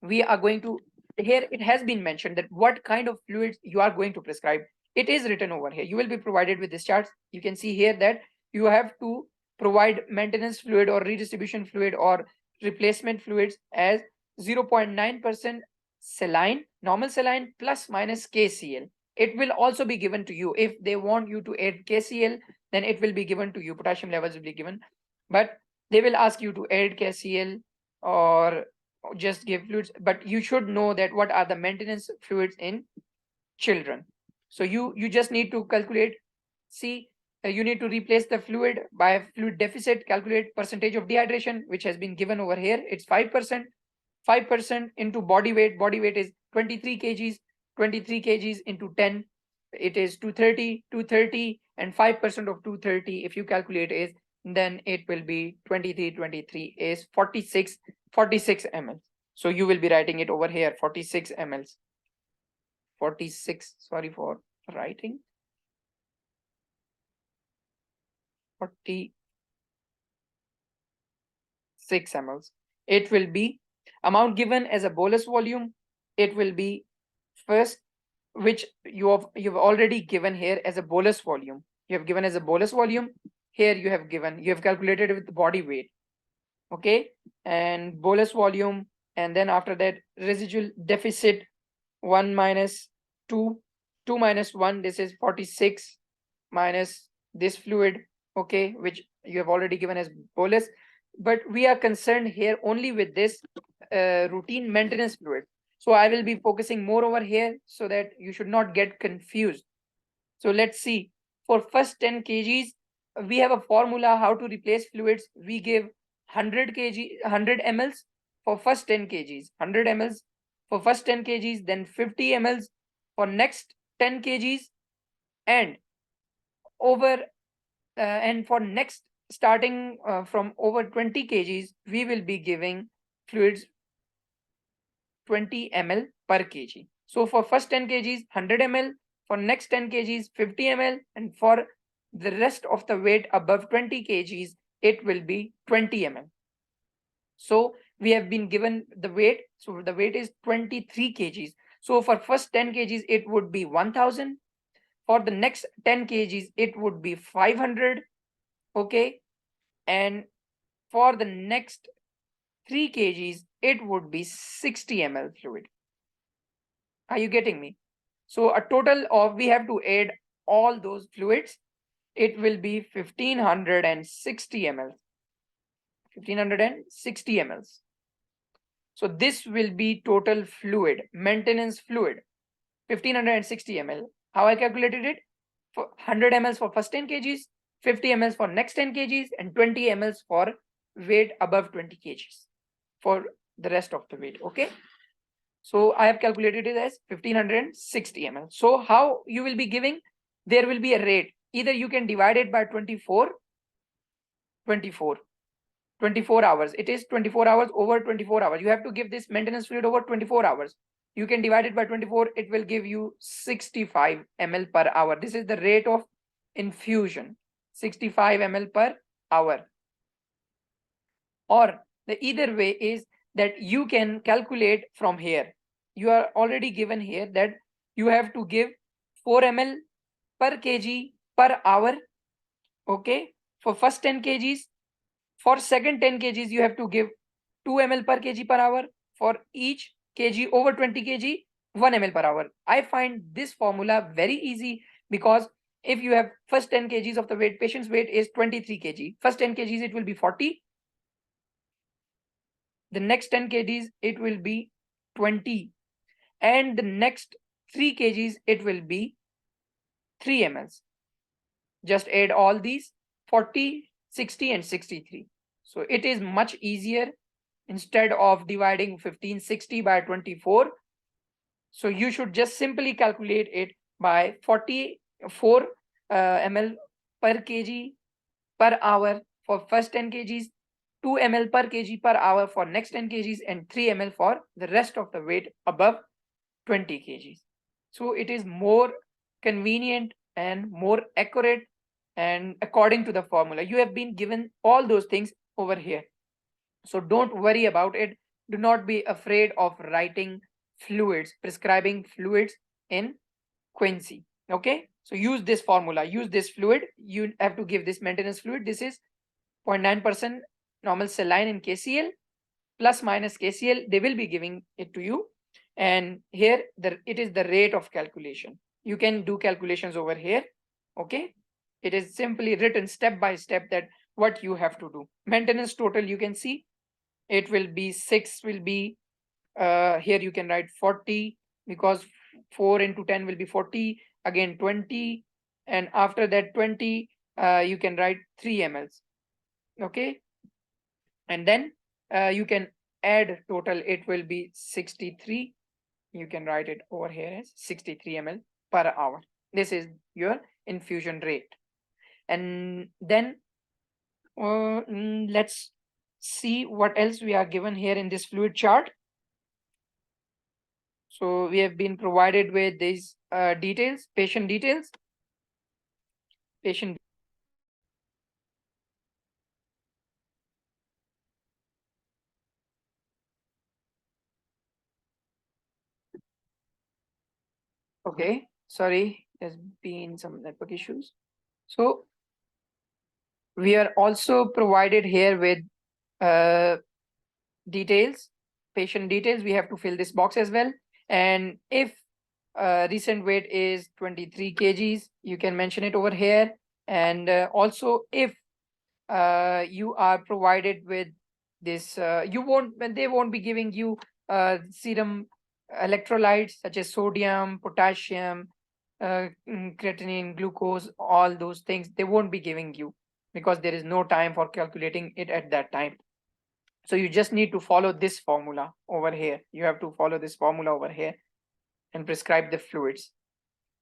We are going to, here it has been mentioned that what kind of fluids you are going to prescribe. It is written over here. You will be provided with this charts. You can see here that you have to provide maintenance fluid or redistribution fluid or replacement fluids as 0.9% saline, normal saline plus minus KCl. It will also be given to you. If they want you to add KCl, then it will be given to you. Potassium levels will be given, but they will ask you to add KCl or just give fluids. But you should know that what are the maintenance fluids in children. So you just need to calculate. See, you need to replace the fluid by fluid deficit. Calculate percentage of dehydration, which has been given over here. It's 5%. 5% into body weight. Body weight is 23 kgs. 23 kgs into 10, it is 230. 230 and 5% of 230, if you calculate, is then it will be 23 is 46 ml. So you will be writing it over here, 46 ml. 46, sorry for writing. 46 ml. It will be amount given as a bolus volume. It will be first, which you've already given here as a bolus volume. You have given as a bolus volume. Here you have calculated with the body weight. Okay, and bolus volume, and then after that residual deficit 1 minus 2, 2 minus 1, this is 46 minus this fluid, okay, which you have already given as bolus. But we are concerned here only with this routine maintenance fluid. So I will be focusing more over here so that you should not get confused. So let's see. For first 10 kgs, we have a formula how to replace fluids. We give 100 mls for first 10 kgs, 100 mls for first 10 kgs, then 50 mls for next 10 kgs, and for next starting from over 20 kgs, we will be giving fluids 20 ml per kg. So for first 10 kgs, 100 ml, for next 10 kgs, 50 ml, and for the rest of the weight above 20 kgs, it will be 20 ml. So we have been given the weight. So the weight is 23 kgs. So for first 10 kgs, it would be 1000. For the next 10 kgs, it would be 500. Okay. And for the next 3 kgs, it would be 60 ml fluid. Are you getting me? So a total of, we have to add all those fluids. It will be 1560 ml. 1560 ml. So this will be total fluid, maintenance fluid, 1560 ml. How I calculated it? For 100 ml for first 10 kgs, 50 ml for next 10 kgs, and 20 ml for weight above 20 kgs for the rest of the weight. Okay. So I have calculated it as 1560 ml. So how you will be giving? There will be a rate. Either you can divide it by 24 hours. It is 24 hours over 24 hours. You have to give this maintenance fluid over 24 hours. You can divide it by 24. It will give you 65 ml per hour. This is the rate of infusion, 65 ml per hour. Or the either way is that you can calculate from here. You are already given here that you have to give 4 ml per kg per hour. Okay, for first 10 kgs. For second 10 kgs, you have to give 2 ml per kg per hour. For each kg over 20 kg, 1 ml per hour. I find this formula very easy because if you have first 10 kgs of the weight, patient's weight is 23 kg. First 10 kgs, it will be 40. The next 10 kgs, it will be 20. And the next 3 kgs, it will be 3 ml. Just add all these 40, 60, and 63. So it is much easier instead of dividing 1560 by 24. So you should just simply calculate it by 44 ml per kg per hour for first 10 kgs, 2 ml per kg per hour for next 10 kgs, and 3 ml for the rest of the weight above 20 kgs. So it is more convenient and more accurate, and according to the formula. You have been given all those things over here. So don't worry about it. Do not be afraid of writing fluids, prescribing fluids in Quincy. Okay. So use this formula, use this fluid. You have to give this maintenance fluid. This is 0.9% normal saline in KCl plus minus KCl. They will be giving it to you. And here it is the rate of calculation. You can do calculations over here. Okay. It is simply written step by step that what you have to do. Maintenance total, you can see it will be 6 will be here you can write 40 because 4 into 10 will be 40, again 20, and after that 20 you can write 3 mls. Okay, and then you can add total, it will be 63. You can write it over here as 63 ml per hour. This is your infusion rate. And then let's see what else we are given here in this fluid chart. So we have been provided with these details, patient details, patient. Okay, sorry, there's been some network issues. So we are also provided here with details, patient details. We have to fill this box as well. And if recent weight is 23 kgs, you can mention it over here. And also if you are provided with this, they won't be giving you serum electrolytes such as sodium, potassium, creatinine, glucose, all those things. They won't be giving you because there is no time for calculating it at that time. So you just need to follow this formula over here. You have to follow this formula over here and prescribe the fluids.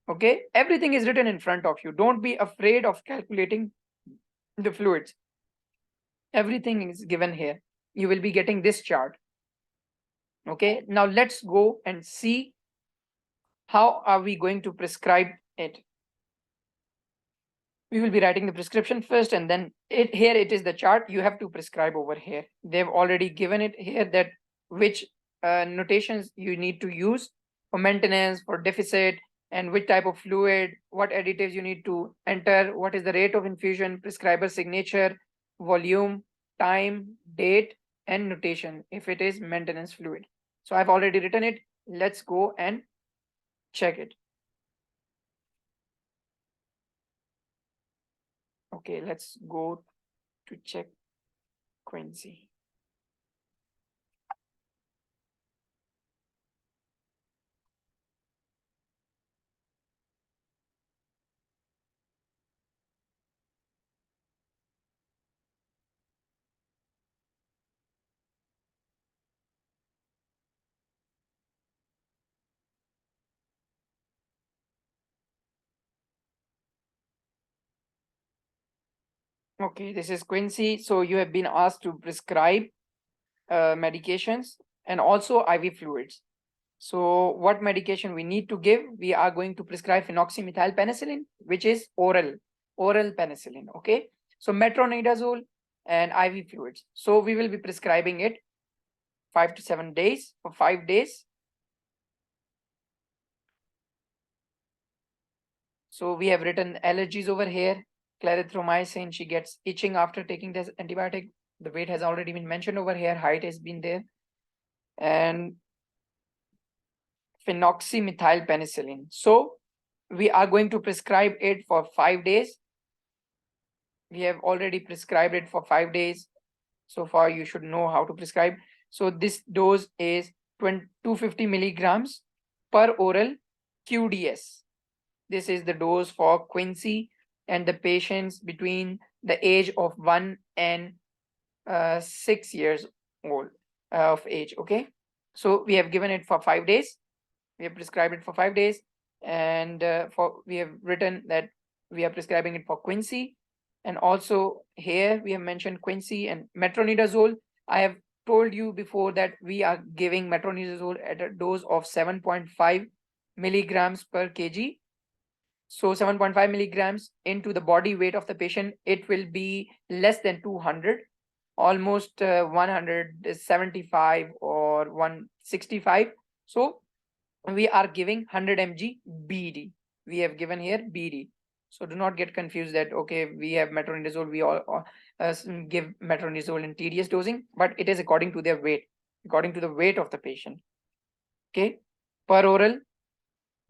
Okay, everything is written in front of you. Don't be afraid of calculating the fluids. Everything is given here. You will be getting this chart. Okay, now let's go and see how are we going to prescribe it. We will be writing the prescription first, and then here it is the chart. You have to prescribe over here. They've already given it here that which notations you need to use for maintenance, for deficit, and which type of fluid, what additives you need to enter, what is the rate of infusion, prescriber signature, volume, time, date, and notation if it is maintenance fluid. So I've already written it. Let's go and check it. Okay, let's go to check Quincy. Okay, this is Quincy. So you have been asked to prescribe medications and also IV fluids. So what medication we need to give? We are going to prescribe phenoxymethylpenicillin, which is oral penicillin. Okay. So metronidazole and IV fluids. So we will be prescribing it 5 to 7 days for 5 days. So we have written allergies over here. Clarithromycin, she gets itching after taking this antibiotic. The weight has already been mentioned over here. Height has been there. And phenoxymethylpenicillin. So we are going to prescribe it for 5 days. We have already prescribed it for 5 days. So far, you should know how to prescribe. So this dose is 250 milligrams per oral QDS. This is the dose for Quincy and the patients between the age of 1 and 6 years old of age. Okay. So we have given it for 5 days. We have prescribed it for 5 days, and we have written that we are prescribing it for Quincy, and also here we have mentioned Quincy and metronidazole. I have told you before that we are giving metronidazole at a dose of 7.5 milligrams per kg. So 7.5 milligrams into the body weight of the patient, it will be less than 200, almost 175 or 165. So we are giving 100 mg BD. We have given here BD. So do not get confused that, okay, we have metronidazole, we all give metronidazole in TDS dosing, but it is according to their weight, according to the weight of the patient. Okay, per oral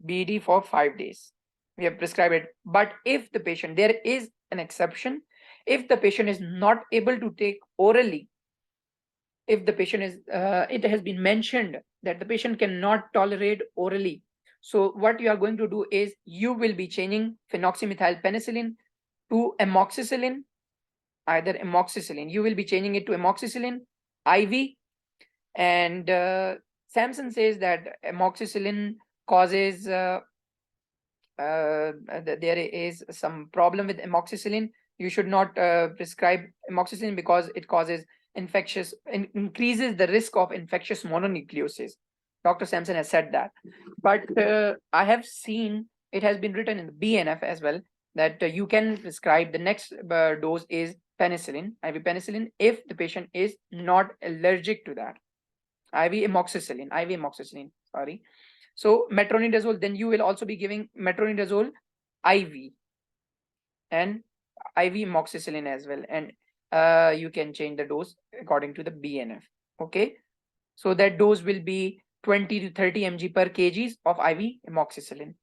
BD for 5 days. We have prescribed it. But if the patient, there is an exception, if the patient is not able to take orally, if the patient is, it has been mentioned that the patient cannot tolerate orally. So what you are going to do is you will be changing phenoxymethylpenicillin to amoxicillin, either amoxicillin. You will be changing it to amoxicillin IV. And Samson says that amoxicillin causes, there is some problem with amoxicillin. You should not prescribe amoxicillin because it causes increases the risk of infectious mononucleosis. Dr. Sampson has said that. But I have seen it has been written in the BNF as well that you can prescribe the next dose is penicillin, IV penicillin, if the patient is not allergic to that. IV amoxicillin, sorry. So metronidazole, then you will also be giving metronidazole IV and IV amoxicillin as well. And you can change the dose according to the BNF. Okay. So that dose will be 20 to 30 mg per kg of IV amoxicillin.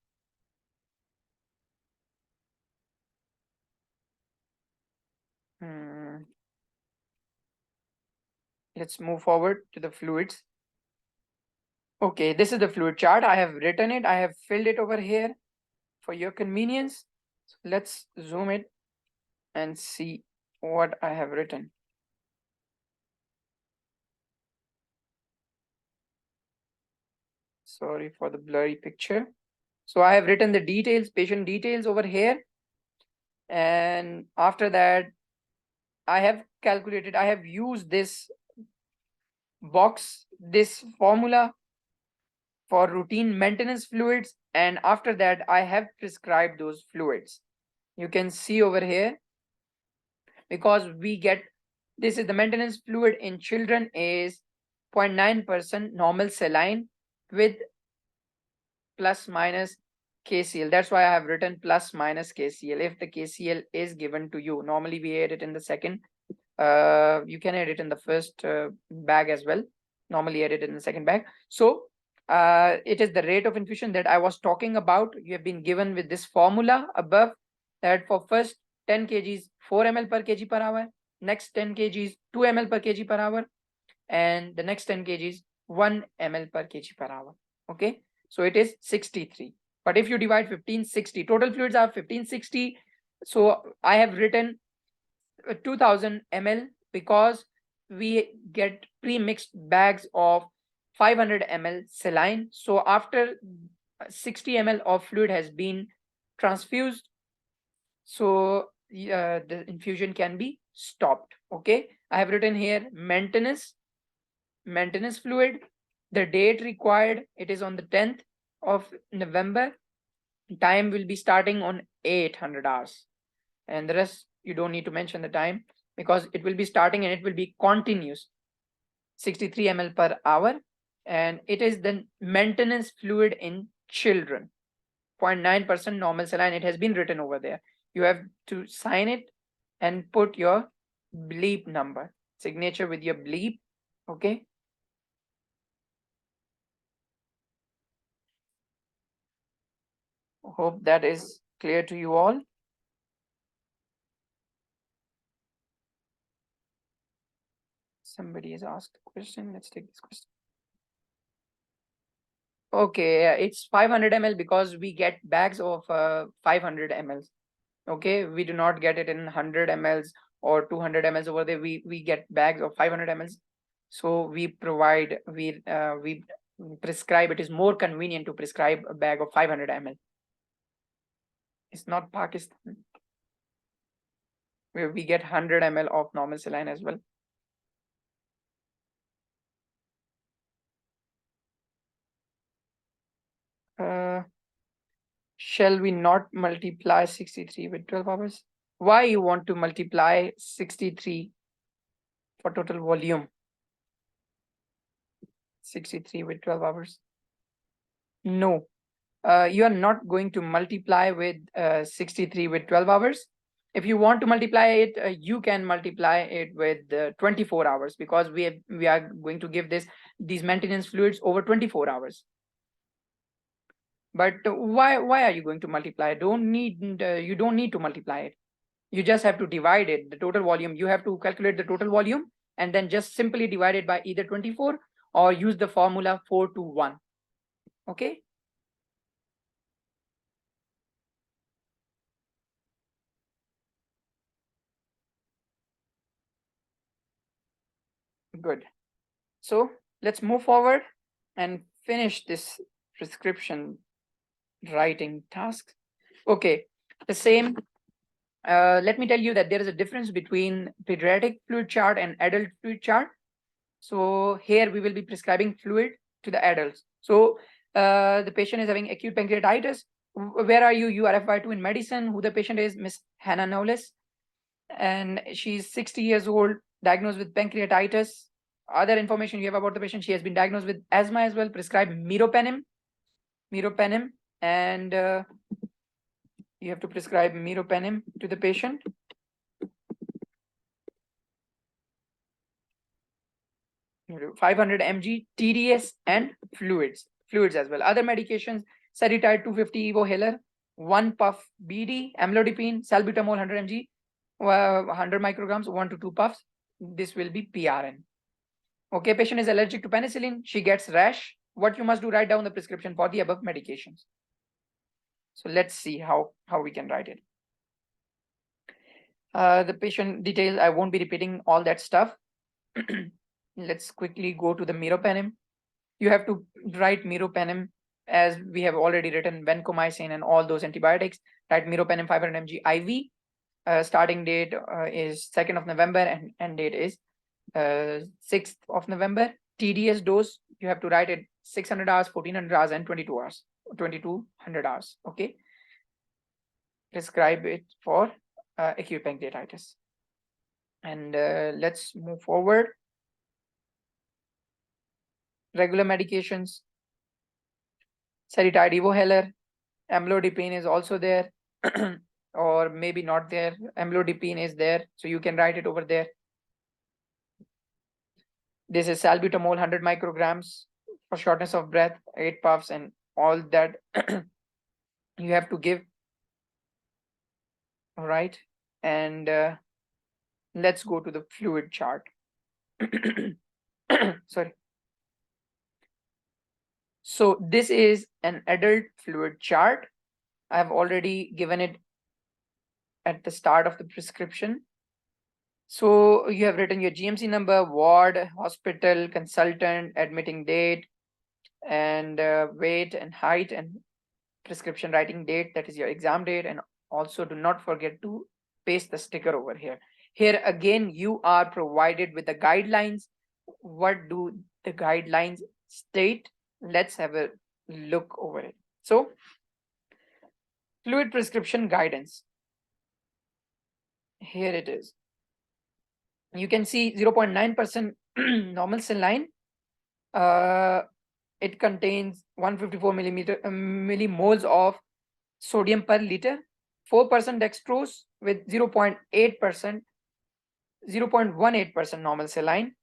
Let's move forward to the fluids. Okay, this is the fluid chart. I have written it. I have filled it over here for your convenience. So let's zoom it and see what I have written. Sorry for the blurry picture. So I have written the details, patient details over here. And after that, I have calculated, I have used this box, this formula for routine maintenance fluids. And after that, I have prescribed those fluids. You can see over here, because we get, this is the maintenance fluid in children is 0.9% normal saline with plus minus KCl. That's why I have written plus minus KCl. If the KCl is given to you, normally we add it in the second You can add it in the first bag as well. Normally add it in the second bag. So it is the rate of infusion that I was talking about. You have been given with this formula above, that for first 10 kgs 4 ml per kg per hour, next 10 kgs 2 ml per kg per hour, and the next 10 kgs 1 ml per kg per hour. Okay, so it is 63. But if you divide 1560, total fluids are 1560. So I have written 2000 ml because we get pre-mixed bags of 500 ml saline. So after 60 ml of fluid has been transfused, so the infusion can be stopped. Okay, I have written here maintenance fluid. The date required, it is on the 10th of November. Time will be starting on 800 hours, and the rest you don't need to mention the time because it will be starting and it will be continuous, 63 ml per hour, and it is the maintenance fluid in children, 0.9% normal saline. It has been written over there. You have to sign it and put your bleep number, signature with your bleep. Okay, hope that is clear to you all. Somebody has asked a question. Let's take this question. Okay, it's 500 ml because we get bags of 500 ml. Okay, we do not get it in 100 ml or 200 ml over there. We get bags of 500 ml. So we prescribe. It is more convenient to prescribe a bag of 500 ml. It's not Pakistan where we get 100 ml of normal saline as well. Shall we not multiply 63 with 12 hours? Why you want to multiply 63 for total volume? 63 with 12 hours? No, you are not going to multiply with 63 with 12 hours. If you want to multiply it, you can multiply it with 24 hours because we are going to give these maintenance fluids over 24 hours. But why are you going to multiply? You don't need to multiply it. You just have to divide it, the total volume. You have to calculate the total volume and then just simply divide it by either 24 or use the formula 4 to 1. Okay. Good. So let's move forward and finish this prescription writing task. Okay, the same. Let me tell you that there is a difference between pediatric fluid chart and adult fluid chart. So here we will be prescribing fluid to the adults. So the patient is having acute pancreatitis. Where are you? You are FY2 in medicine. Who the patient is? Miss Hannah Knowles. And she's 60 years old, diagnosed with pancreatitis. Other information you have about the patient: she has been diagnosed with asthma as well, prescribed meropenem, and you have to prescribe meropenem to the patient. You do 500 mg TDS and fluids as well. Other medications: Seretide 250 Evohaler, 1 puff BD, amlodipine, salbutamol 100 mg, 100 micrograms, 1 to 2 puffs. This will be PRN. Okay, patient is allergic to penicillin. She gets rash. What you must do: write down the prescription for the above medications. So let's see how we can write it. The patient details, I won't be repeating all that stuff. Let's quickly go to the meropenem. You have to write meropenem as we have already written vancomycin and all those antibiotics. Write meropenem 500 mg IV. Starting date is 2nd of November and end date is 6th of November. TDS dose, you have to write it 600 hours, 1400 hours, and 22 hours, 2200 hours. Okay. Prescribe it for acute pancreatitis. And let's move forward. Regular medications: Seretide Evohaler, amlodipine is also there, or maybe not there. Amlodipine is there, so you can write it over there. This is salbutamol 100 micrograms for shortness of breath, 8 puffs, and all that you have to give. All right, and let's go to the fluid chart. Sorry. So this is an adult fluid chart. I've already given it at the start of the prescription. So you have written your GMC number, ward, hospital, consultant, admitting date, and weight and height, and prescription writing date, that is your exam date. And also do not forget to paste the sticker over here. Here again, you are provided with the guidelines. What do the guidelines state? Let's have a look over it. So fluid prescription guidance, here it is. You can see 0.9% normal saline. It contains 154 millimoles of sodium per liter, 4% dextrose with 0.8%, 0.18% normal saline.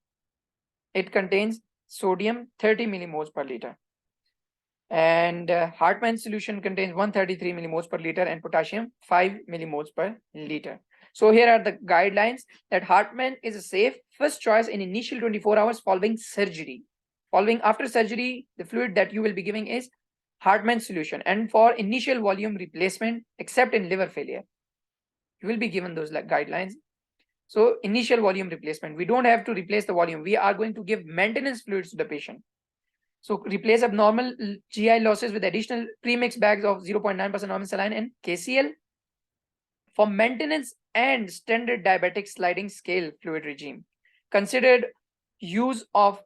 It contains sodium 30 millimoles per liter. And Hartmann solution contains 133 millimoles per liter and potassium 5 millimoles per liter. So here are the guidelines that Hartmann is a safe first choice in initial 24 hours following surgery. Following after surgery, the fluid that you will be giving is Hartmann solution. And for initial volume replacement, except in liver failure, you will be given those guidelines. So initial volume replacement, we don't have to replace the volume. We are going to give maintenance fluids to the patient. So replace abnormal GI losses with additional pre-mixed bags of 0.9% normal saline and KCl. For maintenance and standard diabetic sliding scale fluid regime, considered use of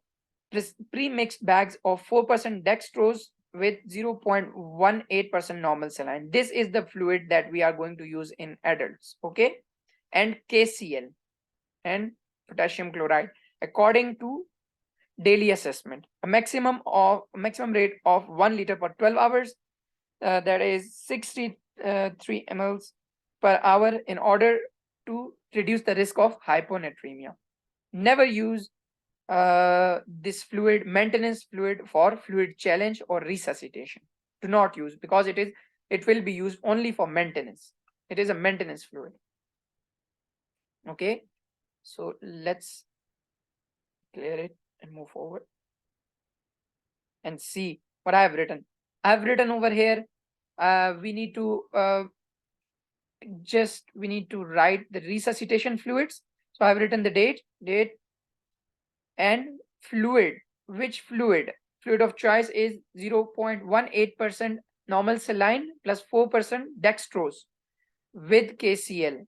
pre-mixed bags of 4% dextrose with 0.18% normal saline. This is the fluid that we are going to use in adults, okay? And KCl and potassium chloride according to daily assessment. A maximum rate of 1 liter per 12 hours, that is 63 ml per hour, in order to reduce the risk of hyponatremia. Never use this fluid, maintenance fluid, for fluid challenge or resuscitation. Do not use, because it will be used only for maintenance. It is a maintenance fluid. Okay, so let's clear it and move forward and see what I have written. I have written over here, we need to write the resuscitation fluids. So I've written the date and fluid. Which fluid? Fluid of choice is 0.18% normal saline plus 4% dextrose with KCl.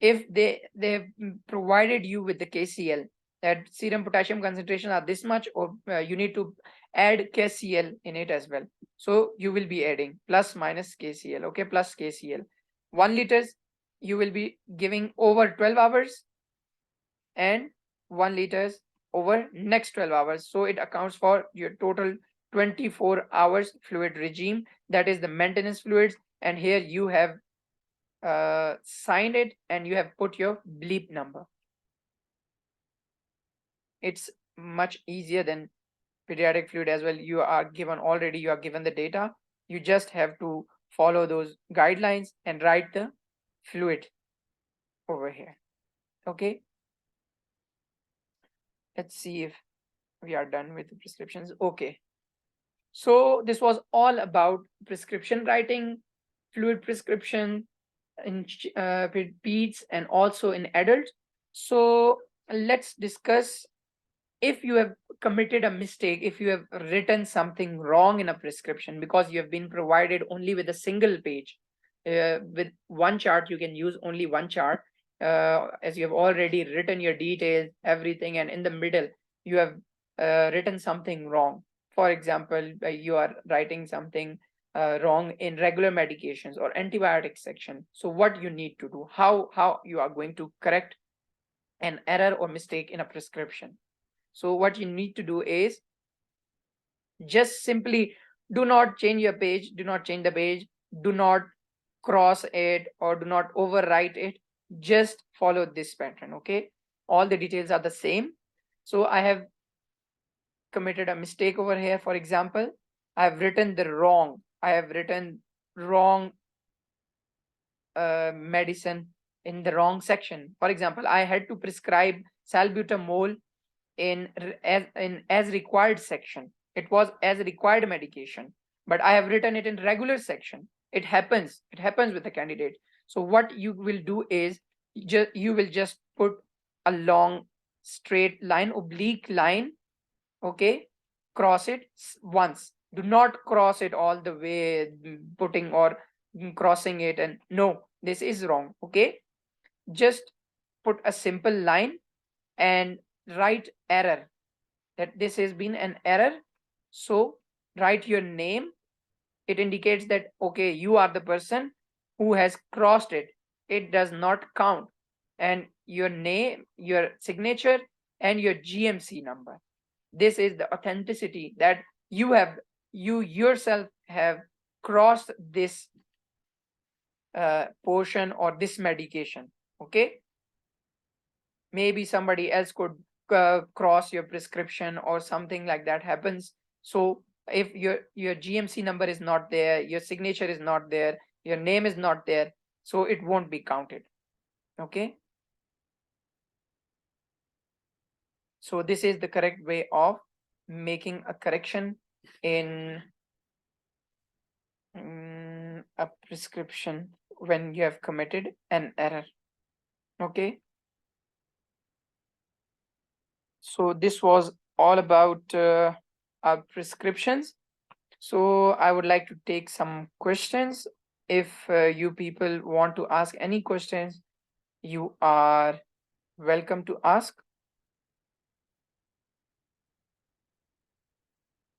If they have provided you with the KCl, that serum potassium concentration are this much, or you need to add KCl in it as well. So you will be adding plus minus KCl, okay, plus KCl. 1 liters you will be giving over 12 hours and 1 liters over next 12 hours. So it accounts for your total 24 hours fluid regime. That is the maintenance fluids. And here you have signed it and you have put your bleep number. It's much easier than pediatric fluid as well. You are given the data. You just have to follow those guidelines and write the fluid over here. Okay, let's see if we are done with the prescriptions. Okay, so this was all about prescription writing, fluid prescription in peds and also in adults. So let's discuss, if you have committed a mistake, if you have written something wrong in a prescription because you have been provided only with a single page, with one chart, you can use only one chart, as you have already written your details, everything, and in the middle you have written something wrong. For example, you are writing something wrong in regular medications or antibiotic section. So what you need to do, how you are going to correct an error or mistake in a prescription. So what you need to do is just simply do not change your page, do not change the page, do not cross it or do not overwrite it. Just follow this pattern, okay? All the details are the same. So I have committed a mistake over here. For example, I have written wrong medicine in the wrong section. For example, I had to prescribe salbutamol in as required section. It was as required medication, but I have written it in regular section. It happens with the candidate. So what you will do is you will just put a long straight line, oblique line, okay, cross it once. Do not cross it all the way, putting or crossing it, and no, this is wrong. Okay, just put a simple line and write error, that this has been an error. So write your name. It indicates that okay, you are the person who has crossed it. It does not count. And your name, your signature, and your GMC number. This is the authenticity that you yourself have crossed this portion or this medication. Okay, maybe somebody else could cross your prescription or something like that happens. So if your GMC number is not there, your signature is not there, your name is not there, so it won't be counted. Okay, so this is the correct way of making a correction in a prescription when you have committed an error. Okay, so this was all about our prescriptions. So I would like to take some questions. If you people want to ask any questions, you are welcome to ask.